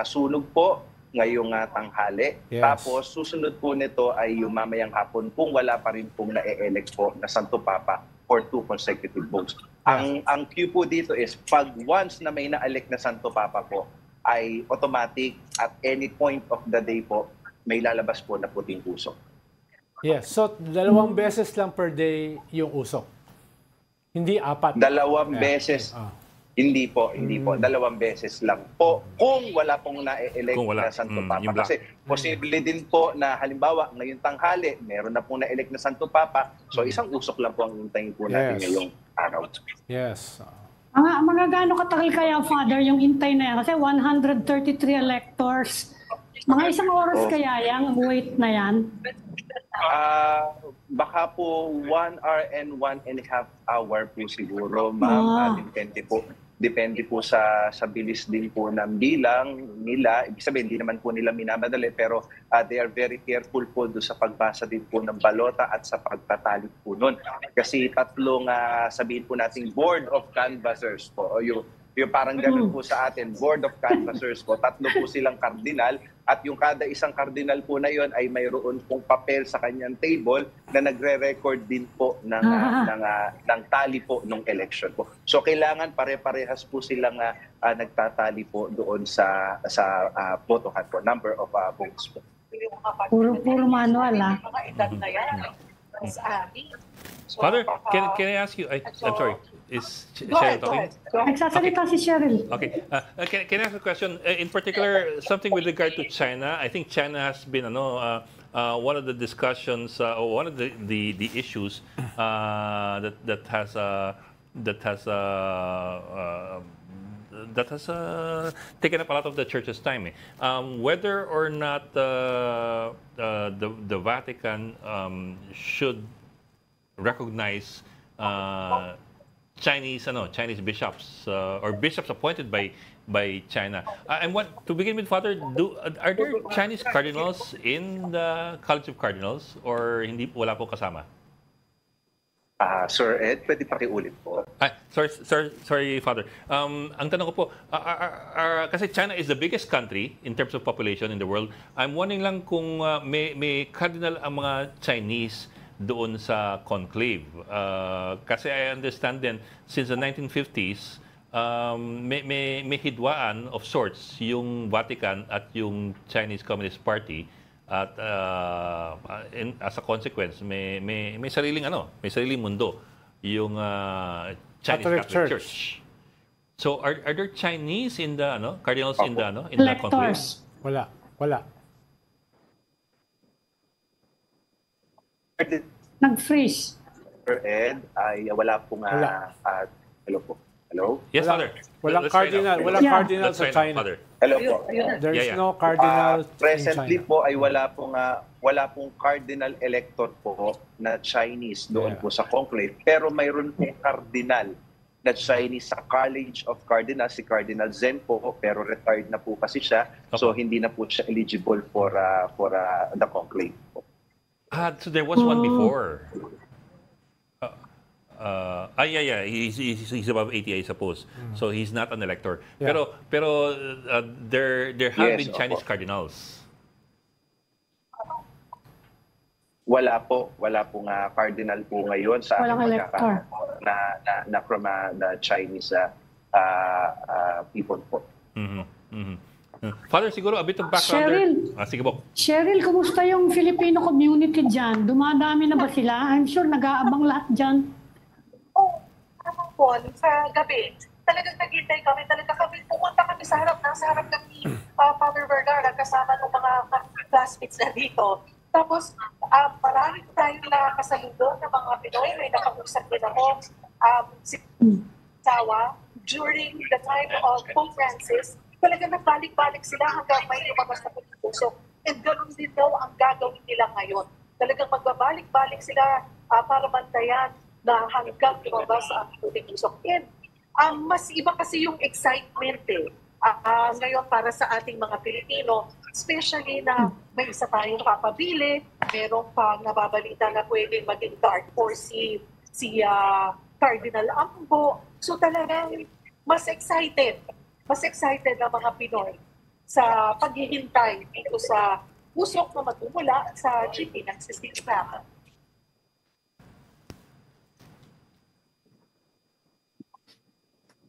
sunog po ngayong tanghali. Tapos susunod po nito ay yung mamayang hapon kung wala pa rin pong na-elect po na Santo Papa for 2 consecutive votes. Ang cue po dito is pag once na may na-elect na Santo Papa po, ay automatic at any point of the day po, may lalabas po na puting usok. Yes, so 2 beses lang per day yung usok. Hindi 4. 2 beses. Hindi po. 2 beses lang po kung wala pong na-elect na Santo Papa. Kasi posible din po na halimbawa ngayong tanghali, meron na pong na-elect na Santo Papa. So isang usok lang po ang hintayin po natin ngayong araw. Yes. Mga gaano katagal kaya, Father, yung hintay na yan? Kasi 133 electors. Mga isang oras kaya yung wait na yan? Baka po 1 hour and 1.5 hour po siguro, ma'am. Depende po sa bilis din po ng bilang nila. Ibig sabihin, hindi naman po nila minamadali, pero they are very careful po doon sa pagbasa din po ng balota at sa pagtatali po nun. Kasi tatlong, sabihin po nating board of canvassers po, o yung parang ganun po sa atin, board of canvassers po, 3 po silang kardinal, at yung kada isang kardinal po na yon ay mayroon pong papel sa kanyang table na nagre-record din po ng tali po ng election po. So kailangan pare-parehas po silang nagtatali po doon sa botohan po, number of votes po. Puro manual Mga edad na yan. Father, can I ask you, I'm sorry, is Cheryl talking? Nagsasalita si Cheryl. Okay. Can I ask a question? In particular, something with regard to China. I think China has been one of the discussions, or one of the issues that has taken up a lot of the church's time. Whether or not the Vatican should recognize Chinese bishops or bishops appointed by China. And to begin with, Father, are there Chinese cardinals in the College of Cardinals, or wala po kasama? Sir Ed, pwede pakiulit po. Sorry, Father. Ang tanong ko po, kasi China is the biggest country in terms of population in the world. I'm wondering lang kung may cardinal ang mga Chinese doon sa conclave. Kasi I understand then, since the 1950s, may hidwaan of sorts yung Vatican at yung Chinese Communist Party. At as a consequence, may sariling mundo yung Chinese Catholic Church. So are there Chinese in the cardinals in the conclave? Wala. Nag-freeze. Sir Ed, ay wala pong hello po. Hello? Yes, Father. Walang cardinal sa China. Father. Hello po. There is no cardinal presently in China. po ay wala pong cardinal elector po na Chinese doon po sa conclave, pero mayroon pong cardinal na Chinese sa College of Cardinals, si Cardinal Zen po, pero retired na po kasi siya, so hindi na po siya eligible for the conclave po. So there was one before. He's above 80, I suppose. So he's not an elector. Yeah. Pero there have been Chinese opo. cardinals. Wala pong cardinal po ngayon sa Walang elector na from the Chinese people po. Father, siguro a bit of background. Cheryl. Sige po. Cheryl, kumusta yung Filipino community dyan? Dumadami na ba sila? I'm sure nag-aabang lahat dyan. Paul, sa gabi, talagang naghintay kami, pumunta kami sa harap ni Father Vergara kasama ng mga classmates na dito. Tapos, marami tayong nakakasaludo ng mga Pinoy, may nakausap din ako, si Sawa, during the time of Pope Francis, talagang nagbalik-balik sila hanggang may lumabas na puso. And ganoon din daw ang gagawin nila ngayon. Talagang magbabalik-balik sila para bantayan na hanggang lumabas ang puting usok. And mas iba kasi yung excitement ngayon para sa ating mga Pilipino, especially na may isa tayong papabili, merong pang nababalita na pwedeng maging dark horse si Cardinal Ambo. So talagang mas excited ang mga Pinoy sa paghihintay dito sa usok na magmumula sa GP ng sistema.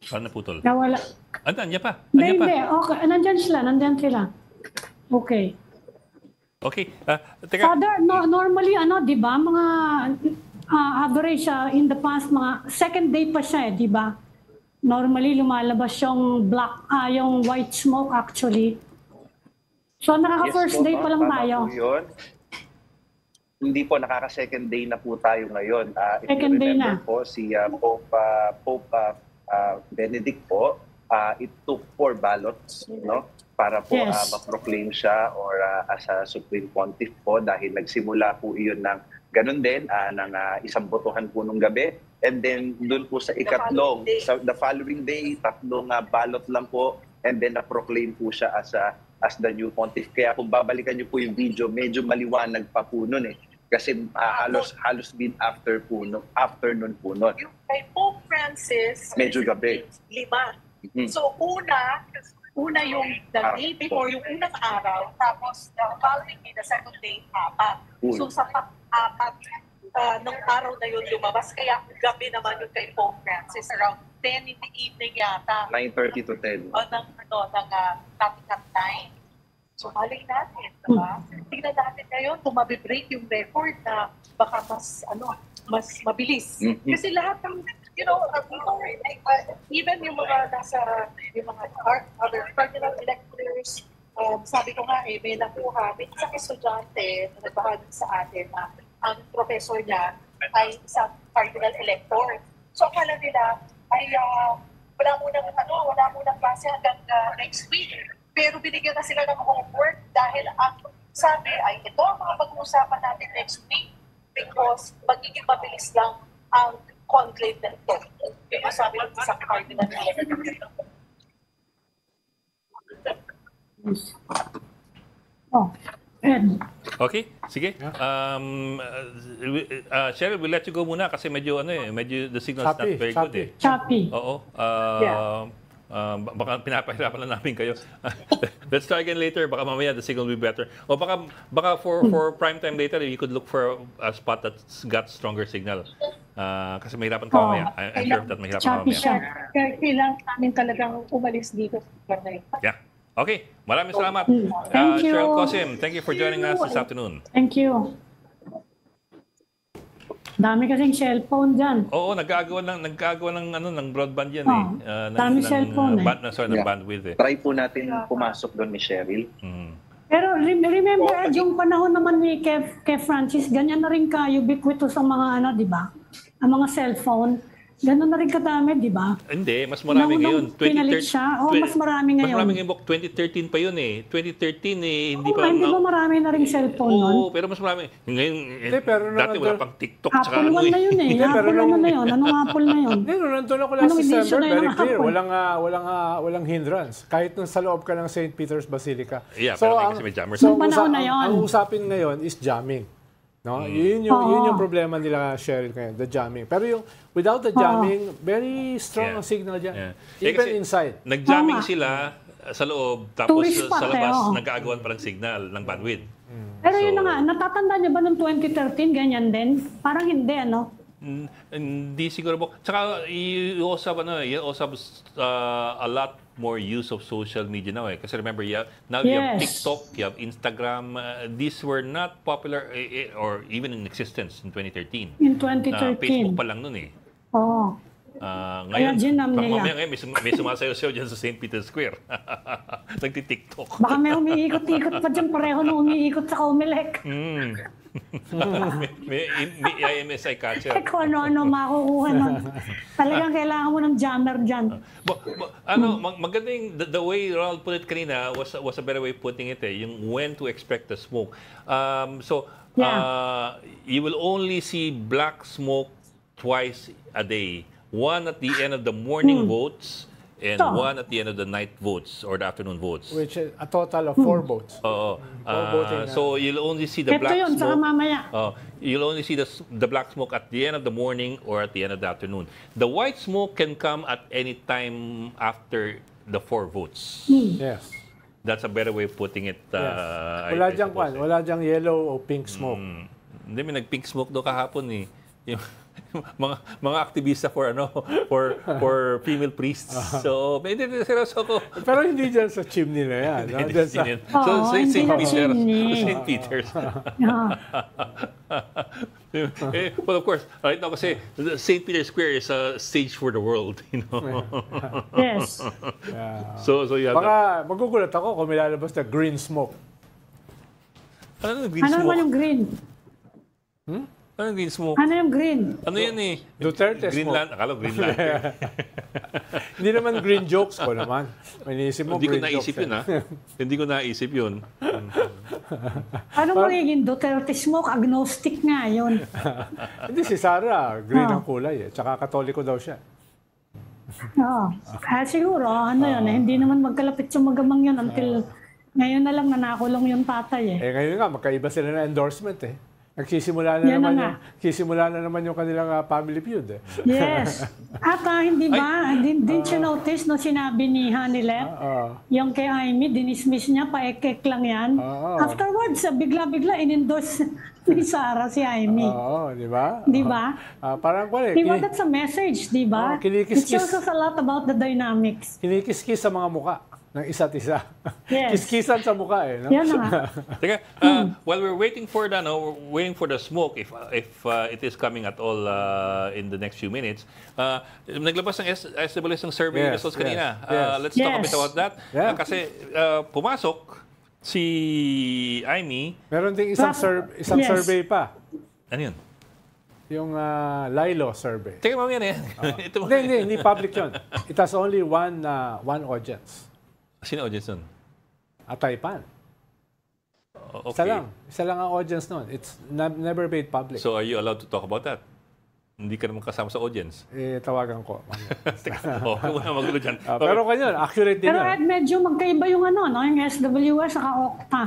Paano naputol? Nawala. Andiyan pa. Hindi. Okay. Nandyan sila. Okay. Okay. Teka. Father, normally, di ba, mga average in the past, mga second day pa siya, di ba? Normally, lumalabas yung yung white smoke actually. So, nakaka-first day pa lang tayo. Hindi po, nakaka-second day na po tayo ngayon. Second day na. Po, si Pope Benedict po, it took 4 ballots, no? Para po ma-proclaim siya or as a Supreme Pontiff po dahil nagsimula po iyon ng ganun din, ng isang botohan po nung gabi. And then doon po sa ikatlong, the following day, 3 ballot lang po and then na-proclaim po siya as the new Pontiff. Kaya kung babalikan niyo po yung video, medyo maliwanag pa po nun eh. Kasi halos din afternoon po nun. Yung kay Pope Francis, medyo gabi. 5. So una yung the day before, yung unang araw, tapos the following day, the second day, 4. So sa 4 nung araw na yun lumabas, kaya gabi naman yung kay Pope Francis, around 10 in the evening yata. 9:30 to 10. Ng Vatican time. So malay natin, diba? Tingnan natin ngayon kung mabibreak yung record na baka mas mabilis. Kasi lahat ng, even yung mga other cardinal electors, sabi ko nga may nakuha, may isang estudyante na nagbahagi sa atin na ang professor niya ay isang cardinal elector. So akala nila ay wala munang klase hanggang next week. Pero binigyan na sila ng homework dahil ang sabi ay ito ang mga pag-uusapan natin next week because magiging mabilis lang ang conclave na ito. Ito sabi ng isang cardinal elector. Okay, sige. Cheryl, we'll let you go muna kasi medyo the signal's not very good eh. Choppy. Oo. Baka pinapahirapan lang namin kayo. Let's try again later. Baka mamaya the signal will be better. O baka for prime time later, you could look for a spot that's got stronger signal. Kasi mahirapan ka mamaya. I'm sure that mahirapan ka mamaya. Kailangan namin talagang umalis dito. Yeah. Okay. Maraming salamat. Thank you. Cheryl Cosim, thank you for joining us this afternoon. Thank you. Dami kasing cellphone dyan. Oo, nagkagawa ng broadband yan dami cellphone ng bandwidth eh. Try po natin pumasok doon ni Cheryl. Pero remember, yung panahon naman ni Kev Francis, ganyan na rin ka ubiquitous ang mga di ba? Ang mga cellphone. Ganun na rin kadami, di ba? Hindi, mas marami ngayon. Pinalit siya? Mas marami ngayon. Mas marami ngayon. 2013 pa yun eh. 2013 hindi pa. Hindi ba marami na rin cellphone nun? Oo, pero mas marami. Ngayon, dati wala pang TikTok. Apple 1 na yun eh. Apple 1 na yun. Anong Apple na yun? Hindi, nandun ako last December, very clear. Walang hindrance. Kahit nung sa loob ka ng St. Peter's Basilica. Yeah, pero kasi may jammers. So, panahon na yun. Ang usapin ngayon is jamming. No? Yun yung problema nila, Cheryl, ngayon, the jamming. Pero yung without the jamming, very strong ang signal dyan. Even inside. Nag-jamming sila sa loob, tapos sa labas, nag-aagawan pa ng signal, ng bandwidth. Pero yun na nga, natatanda niyo ba noong 2013, ganyan din? Parang hindi, ano? Hindi siguro po. Tsaka, you also have a lot more use of social media now eh. Kasi remember, now you have TikTok, you have Instagram. These were not popular or even in existence in 2013. In 2013. Facebook pa lang nun eh. Oo. Ngayon, may sumasayaw-sayaw dyan sa St. Peter's Square. Nagti-TikTok. Baka may umiikot-ikot pa dyan pareho na umiikot sa Comelec. may IMSI catcher. Kung ano-ano makukuha nun. Talagang kailangan mo ng jammer dyan. Maganda yung the way Ronald put it kanina was a better way of putting it eh. Yung when to expect the smoke. You will only see black smoke twice a day. one at the end of the morning votes, and one at the end of the night votes or the afternoon votes. Which is a total of 4 votes. So you'll only see the black yun, smoke. mamaya. You'll only see the black smoke at the end of the morning or at the end of the afternoon. The white smoke can come at any time after the 4 votes. Yes. That's a better way of putting it. Wala diyang yellow o pink smoke. Hindi, may nag-pink smoke doon kahapon eh. Yung mga aktivista for female priests. So, hindi seryoso ko. Pero hindi dyan sa chimney na yan. So, St. Peter's. Well, of course, right now kasi St. Peter's Square is a stage for the world, you know. Yes. So you have baka magugulat ako kung may lalabas na green smoke. Ano green smoke? Ano naman yung green? Ano yung green smoke? Ano yung green? Ano yan eh? Duterte green smoke. Akala Green Lantern. Hindi naman green jokes ko naman. Iniisip mo Hindi ko green naisip jokes. Yun, ha? Hindi ko naisip yun. Ano magiging Duterte smoke? Agnostic nga yun. Hindi, si Sarah, green ang kulay eh. Tsaka katoliko daw siya. Siguro, hindi naman magkalapit yung magamang yun until ngayon na lang nakulong yung tatay eh. Ngayon nga, magkaiba sila na endorsement eh. Nagsisimula na naman yung kanilang family feud eh. Yes. At hindi ba, didn't you notice no sinabi ni Hanilet, yung kay Amy, dinismiss niya, paekek lang yan. Afterwards, bigla-bigla in-endorse ni Sarah si Amy. Oo, di ba? Di ba? Parang di ba that's a message, di ba? It shows us a lot about the dynamics. Kinikis-kis sa mga muka ng isa't isa. Yes. Kiskisan sa mukha eh. No? Yan na. Teka, while we're waiting for the smoke, if it is coming at all in the next few minutes, naglabas ng SWS ng survey results kanina. Let's talk a bit about that. Kasi pumasok si Amy. Meron ding isang survey pa. Ano yun? Yung Lilo survey. Teka, mamaya na yan. Hindi public yun. It has only one audience. Sino audience nun? Taipan. Okay. Isa lang ang audience nun. It's never made public. So are you allowed to talk about that? Hindi ka naman kasama sa audience. Tawagan ko. Teka, muna magulo dyan. Pero kanyan, accurate din Pero medyo magkaiba yung yung SWS saka Okta.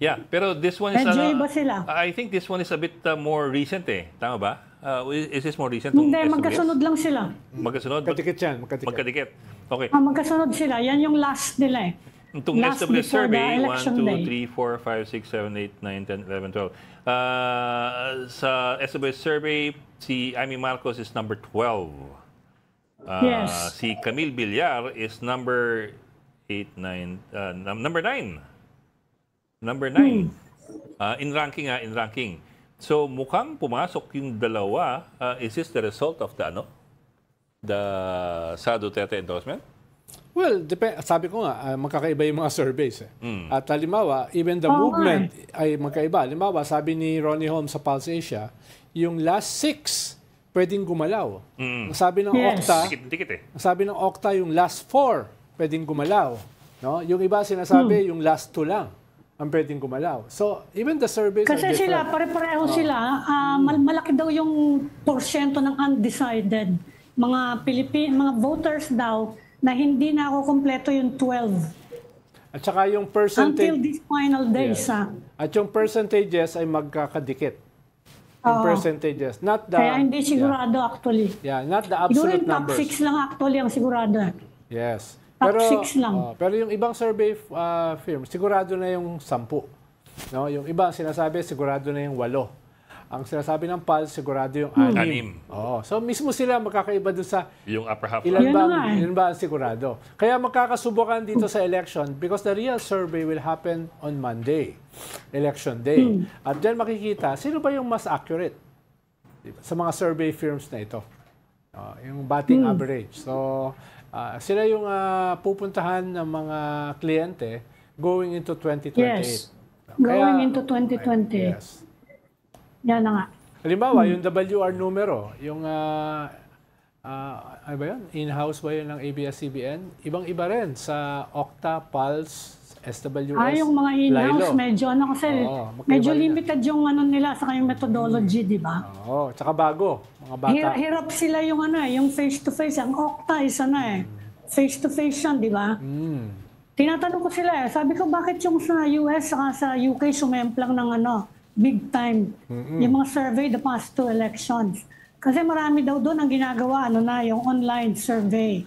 Yeah, pero this one is... Medyo iba sila. I think this one is a bit more recent eh. Tama ba? Is this more recent? Hindi, magkasunod lang sila. Magkasunod? Magkadikit yan. Magkadikit. Okay. Magkasunod sila. Yan yung last nila eh. Itong SWS survey, 1, 2, 3, 4, 5, 6, 7, 8, 9, 10, 11, 12. Sa SWS survey, si Amy Marcos is number 12. Yes. Si Camille Villar is number 8, 9, number 9. Number 9. In ranking. So mukhang pumasok yung dalawa. Is this the result of the Sara Duterte endorsement? Well, sabi ko nga, magkakaiba yung mga surveys. At halimbawa, even the movement ay magkaiba. Halimbawa, sabi ni Ronnie Holmes sa Pulse Asia, yung last 6 pwedeng gumalaw. Sabi ng Okta, sabi ng Okta, yung last 4 pwedeng gumalaw. No? Yung iba sinasabi, yung last 2 lang ang pwedeng gumalaw. So, even the surveys kasi sila, pare-pareho sila, malaki daw yung porsyento ng undecided. Mga voters daw na hindi na ako kumpleto yung 12. At saka yung percentage... Until these final days. At yung percentages ay magkakadikit. Yung percentages. Not the, kaya hindi sigurado actually. Yeah, not the absolute numbers. Top 6 lang actually ang sigurado. Yes. Top 6 lang. Pero yung ibang survey firm, sigurado na yung 10. No? Yung iba sinasabi, sigurado na yung 8. Ang sinasabi ng Pulse, sigurado yung 6. So mismo sila magkakaiba dun sa yung upper half. Ilan ba ang sigurado? Kaya magkakasubukan dito sa election because the real survey will happen on Monday, election day. At dyan makikita, sino ba yung mas accurate sa mga survey firms na ito? Yung batting average. So, sila yung pupuntahan ng mga kliyente going into 2028. Yes. Going into 2020. Yes. Yan na nga. Halimbawa, yung WR numero, yung ano ba yun? In-house ba yun ng ABS-CBN? Ibang-iba rin sa Okta, Pulse, SWS, yung mga in-house, Lilo. medyo kasi, medyo limited yung nila sa kayong methodology, di ba? Oo, tsaka bago, mga bata. Hirap sila yung yung face-to-face, ang Okta is face-to-face yan, di ba? Tinatanong ko sila sabi ko bakit yung sa US saka sa UK sumemplang ng big time, yung mga survey the past 2 elections. Kasi marami daw doon ang ginagawa, yung online survey.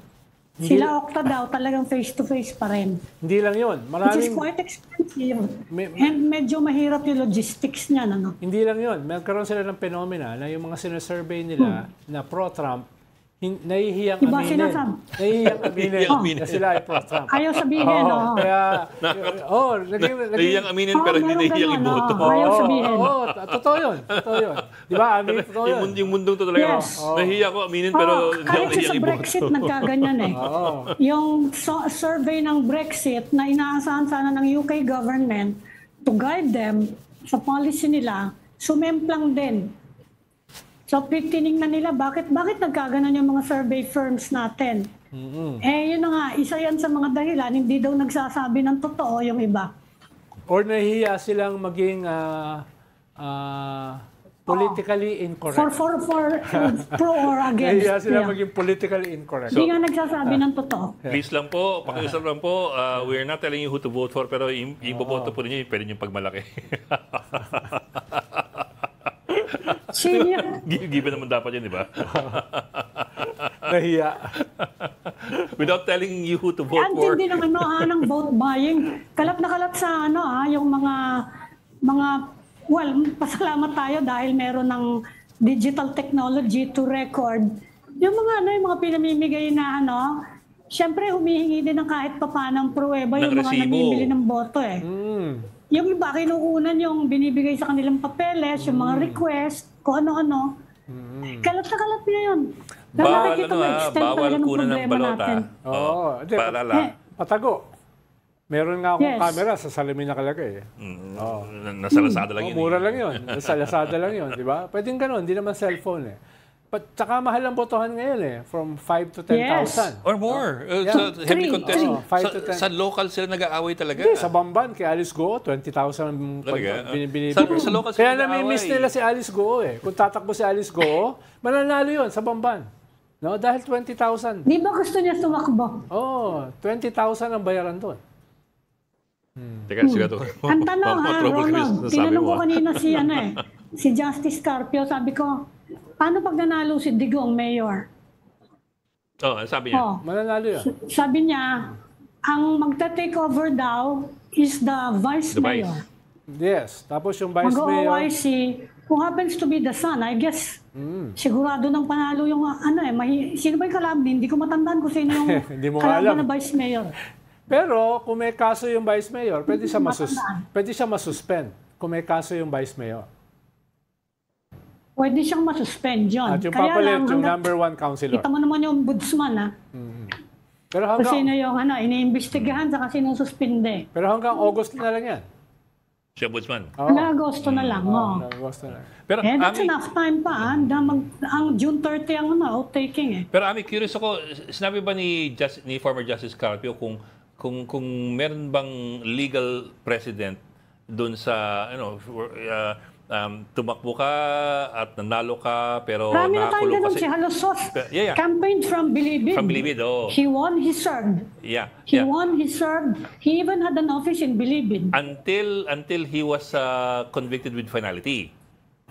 Sila Okta daw, talagang face-to-face pa rin. Hindi lang yun. Which is quite expensive. And medyo mahirap yung logistics niya. Hindi lang yun. Magkaroon sila ng phenomena na yung mga sinasurvey nila na pro-Trump, nahihiyang aminin. Nahihiyang aminin na sila ay pro-Trump. Ayaw sabihin, Kaya, nahihiyang aminin pero hindi nahihiyang iboto. Ayaw sabihin. Totoo yun. Di ba? Totoo yun. Yung mundong to talaga. Nahihiya ko aminin pero hindi ako nahihiyang iboto. Kahit sa Brexit, nagkaganyan Yung survey ng Brexit na inaasahan sana ng UK government to guide them sa policy nila, sumemplang din. So, tinignan nila, bakit nagkaganan yung mga survey firms natin? Yun na nga, isa yan sa mga dahilan, hindi daw nagsasabi ng totoo yung iba. Or nahihiya silang maging politically incorrect. For pro or against. Nahihiya silang maging politically incorrect. Hindi nga nagsasabi ng totoo. Please lang po, pakiusap lang po, we're not telling you who to vote for, pero yung boboto po ninyo, pwede nyo pagmalaki. Given naman dapat yun, di ba? Nahiya. Without telling you who to vote for. Hindi naman ng vote buying. Kalat na kalat sa yung mga pasalamat tayo dahil meron ng digital technology to record. Yung mga pinamimigay na syempre humihingi din ng kahit papanang pruweba yung mga namimili ng boto Yung iba, kinukunan yung binibigay sa kanilang papeles, yung mga request, kung ano-ano. Kalat na kalat niya yun. Bawal kunan ng balota. Paalala. Patago. Meron nga akong camera sa salamin nakalagay. Nasa Lazada lang yun. Mura lang yun. Nasa Lazada lang yun, di ba? Pwedeng ganun, hindi naman cellphone Tsaka mahal ang botohan ngayon from 5 to 10,000. Or more. Heavily contested. Sa local sila nag-aaway talaga. Hindi, sa Bamban, kay Alice Goo, 20,000 binibigay. Sa local sila kaya nami-miss nila si Alice Goo Kung tatakbo si Alice Goo, mananalo yun sa Bamban. Dahil 20,000. Di ba gusto niya tumakbo? 20,000 ang bayaran doon. Teka, sigado. Ang tanong Ronald, tinanong ko kanina si Justice Carpio, sabi ko, paano pag nanalo si Digong mayor? Sabi niya. Mananalo yan. Sabi niya, ang magta-take over daw is the vice mayor. Yes. Tapos yung vice mayor. Mag-OIC, who happens to be the son, I guess. Sigurado nang panalo yung sino ba yung kalaban? Hindi ko matandaan kung sino yung kalaban na vice mayor. Pero kung may kaso yung vice mayor, pwede siya masuspend kung may kaso yung vice mayor. Pwede siyang masuspend yun. At yung papalit, yung number 1 councilor. Kita mo naman yung ombudsman, Pero hanggang, sino yung iniimbestigahan saka sinususpinde. Pero hanggang August na lang yan. Si ombudsman. Hanggang Agosto na lang. Agosto na lang. Pero, that's enough time pa. Ang June 30 ang outtaking Pero curious ako, sinabi ba ni former Justice Carpio kung meron bang legal precedent doon sa tumakbo ka at nanalo ka pero nakakulong kasi. Si Halosos campaigned from Bilibid. From Bilibid, He won, he served. He won, he served. He even had an office in Bilibid. Until he was convicted with finality.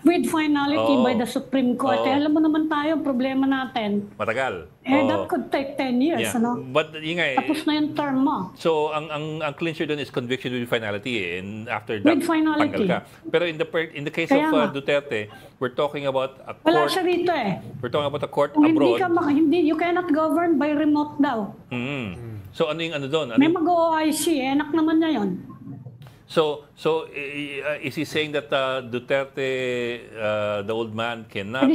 With finality by the Supreme Court. Alam mo naman tayo, problema natin. Matagal. That could take 10 years, But tapos na yung term mo. So, ang clincher doon is conviction with finality and after that, with finality. Tanggal ka. Pero in the case of Duterte, we're talking about a court. Wala siya rito We're talking about a court kung abroad. You cannot govern by remote daw. So, ano yung doon? May mag-OIC, enak naman niya yun. So is he saying that Duterte, the old man, cannot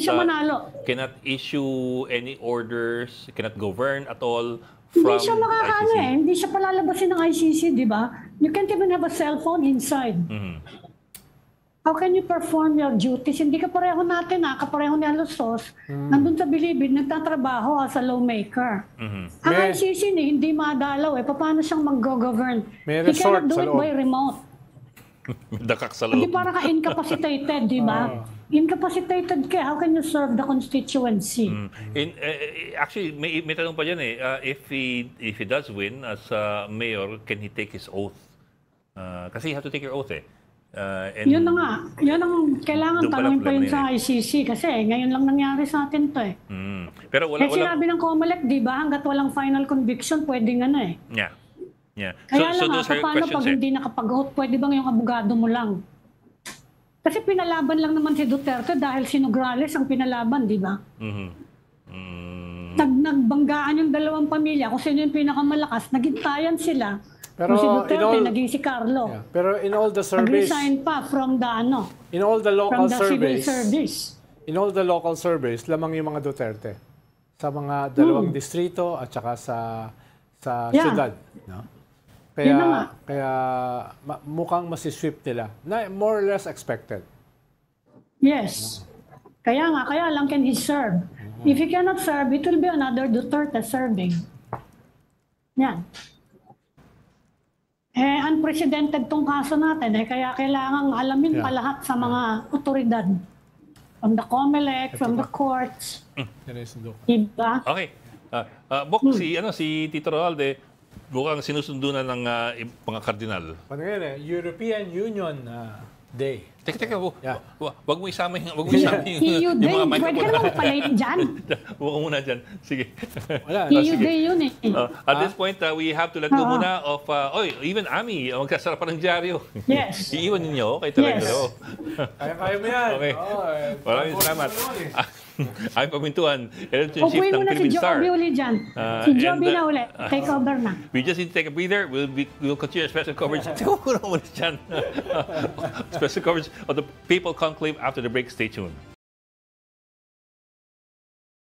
issue any orders, cannot govern at all from Hindi siya makakaano Hindi siya palalabasin ng ICC, di ba? You can't even have a cell phone inside. how can you perform your duties? Hindi ka pareho natin, kapareho ni Alusos, nandun sa Bilibid, nagtatrabaho as a lawmaker. Ang ICC hindi madalaw paano siyang mag-govern? May He resort cannot do sa it loob. by remote. Dakak sa Hindi loob. para ka incapacitated, di ba? Incapacitated ka, how can you serve the constituency? Actually, may tanong pa dyan if he does win as mayor, can he take his oath? Kasi you have to take your oath and Yun na nga. Yun ang kailangan doon pala tanongin pa yun problema sa ICC kasi ngayon lang nangyari sa atin to Pero wala sinabi ng COMELEC, di ba, hanggat walang final conviction, pwedeng Yeah. Kaya so lang those are your paano questions. pag hindi nakapag-oath, pwede bang yung abogado mo lang? Kasi pinalaban lang naman si Duterte dahil si Nograles ang pinalaban, di ba? Nagbanggaan yung dalawang pamilya, kung sino yung pinakamalakas, nagintayan sila. Pero kung si Duterte, naging si Carlo. Pero in all the surveys, Nag-resign pa from the in all the local from the civil surveys, service. in all the local surveys, lamang yung mga Duterte sa mga dalawang distrito at saka sa syudad, no? Kaya mukhang masisweep nila. Na more or less expected. Yes. Kaya lang can he serve. If he cannot serve, it will be another Duterte serving. Yan. Unprecedented tong kaso natin kaya kailangang alamin pa lahat sa mga otoridad. From the COMELEC, from the courts. Diba? Okay. Bok, si Tito Roalde, mukhang sinusundo na ng mga kardinal. Ano yan European Union Day. Teka, wag mo isama yung EU Day. mga microphone. Pwede ka naman palate dyan. Huwag ka muna dyan. Sige. EU Day yun At this point, we have to let go muna of, even Ami, magkasarapan ng dyaryo. Yes. Iiwan ninyo kay Talento. Kaya mo yan. Okay. Maraming salamat. I'm Pamintuan, editor-in-chief Upuin ng mo na si Philippine Star. Joby uli dyan. Si Joby na uli. Take over na. We just need to take a breather. We'll continue special coverage. Special coverage of the Papal Conclave after the break. Stay tuned.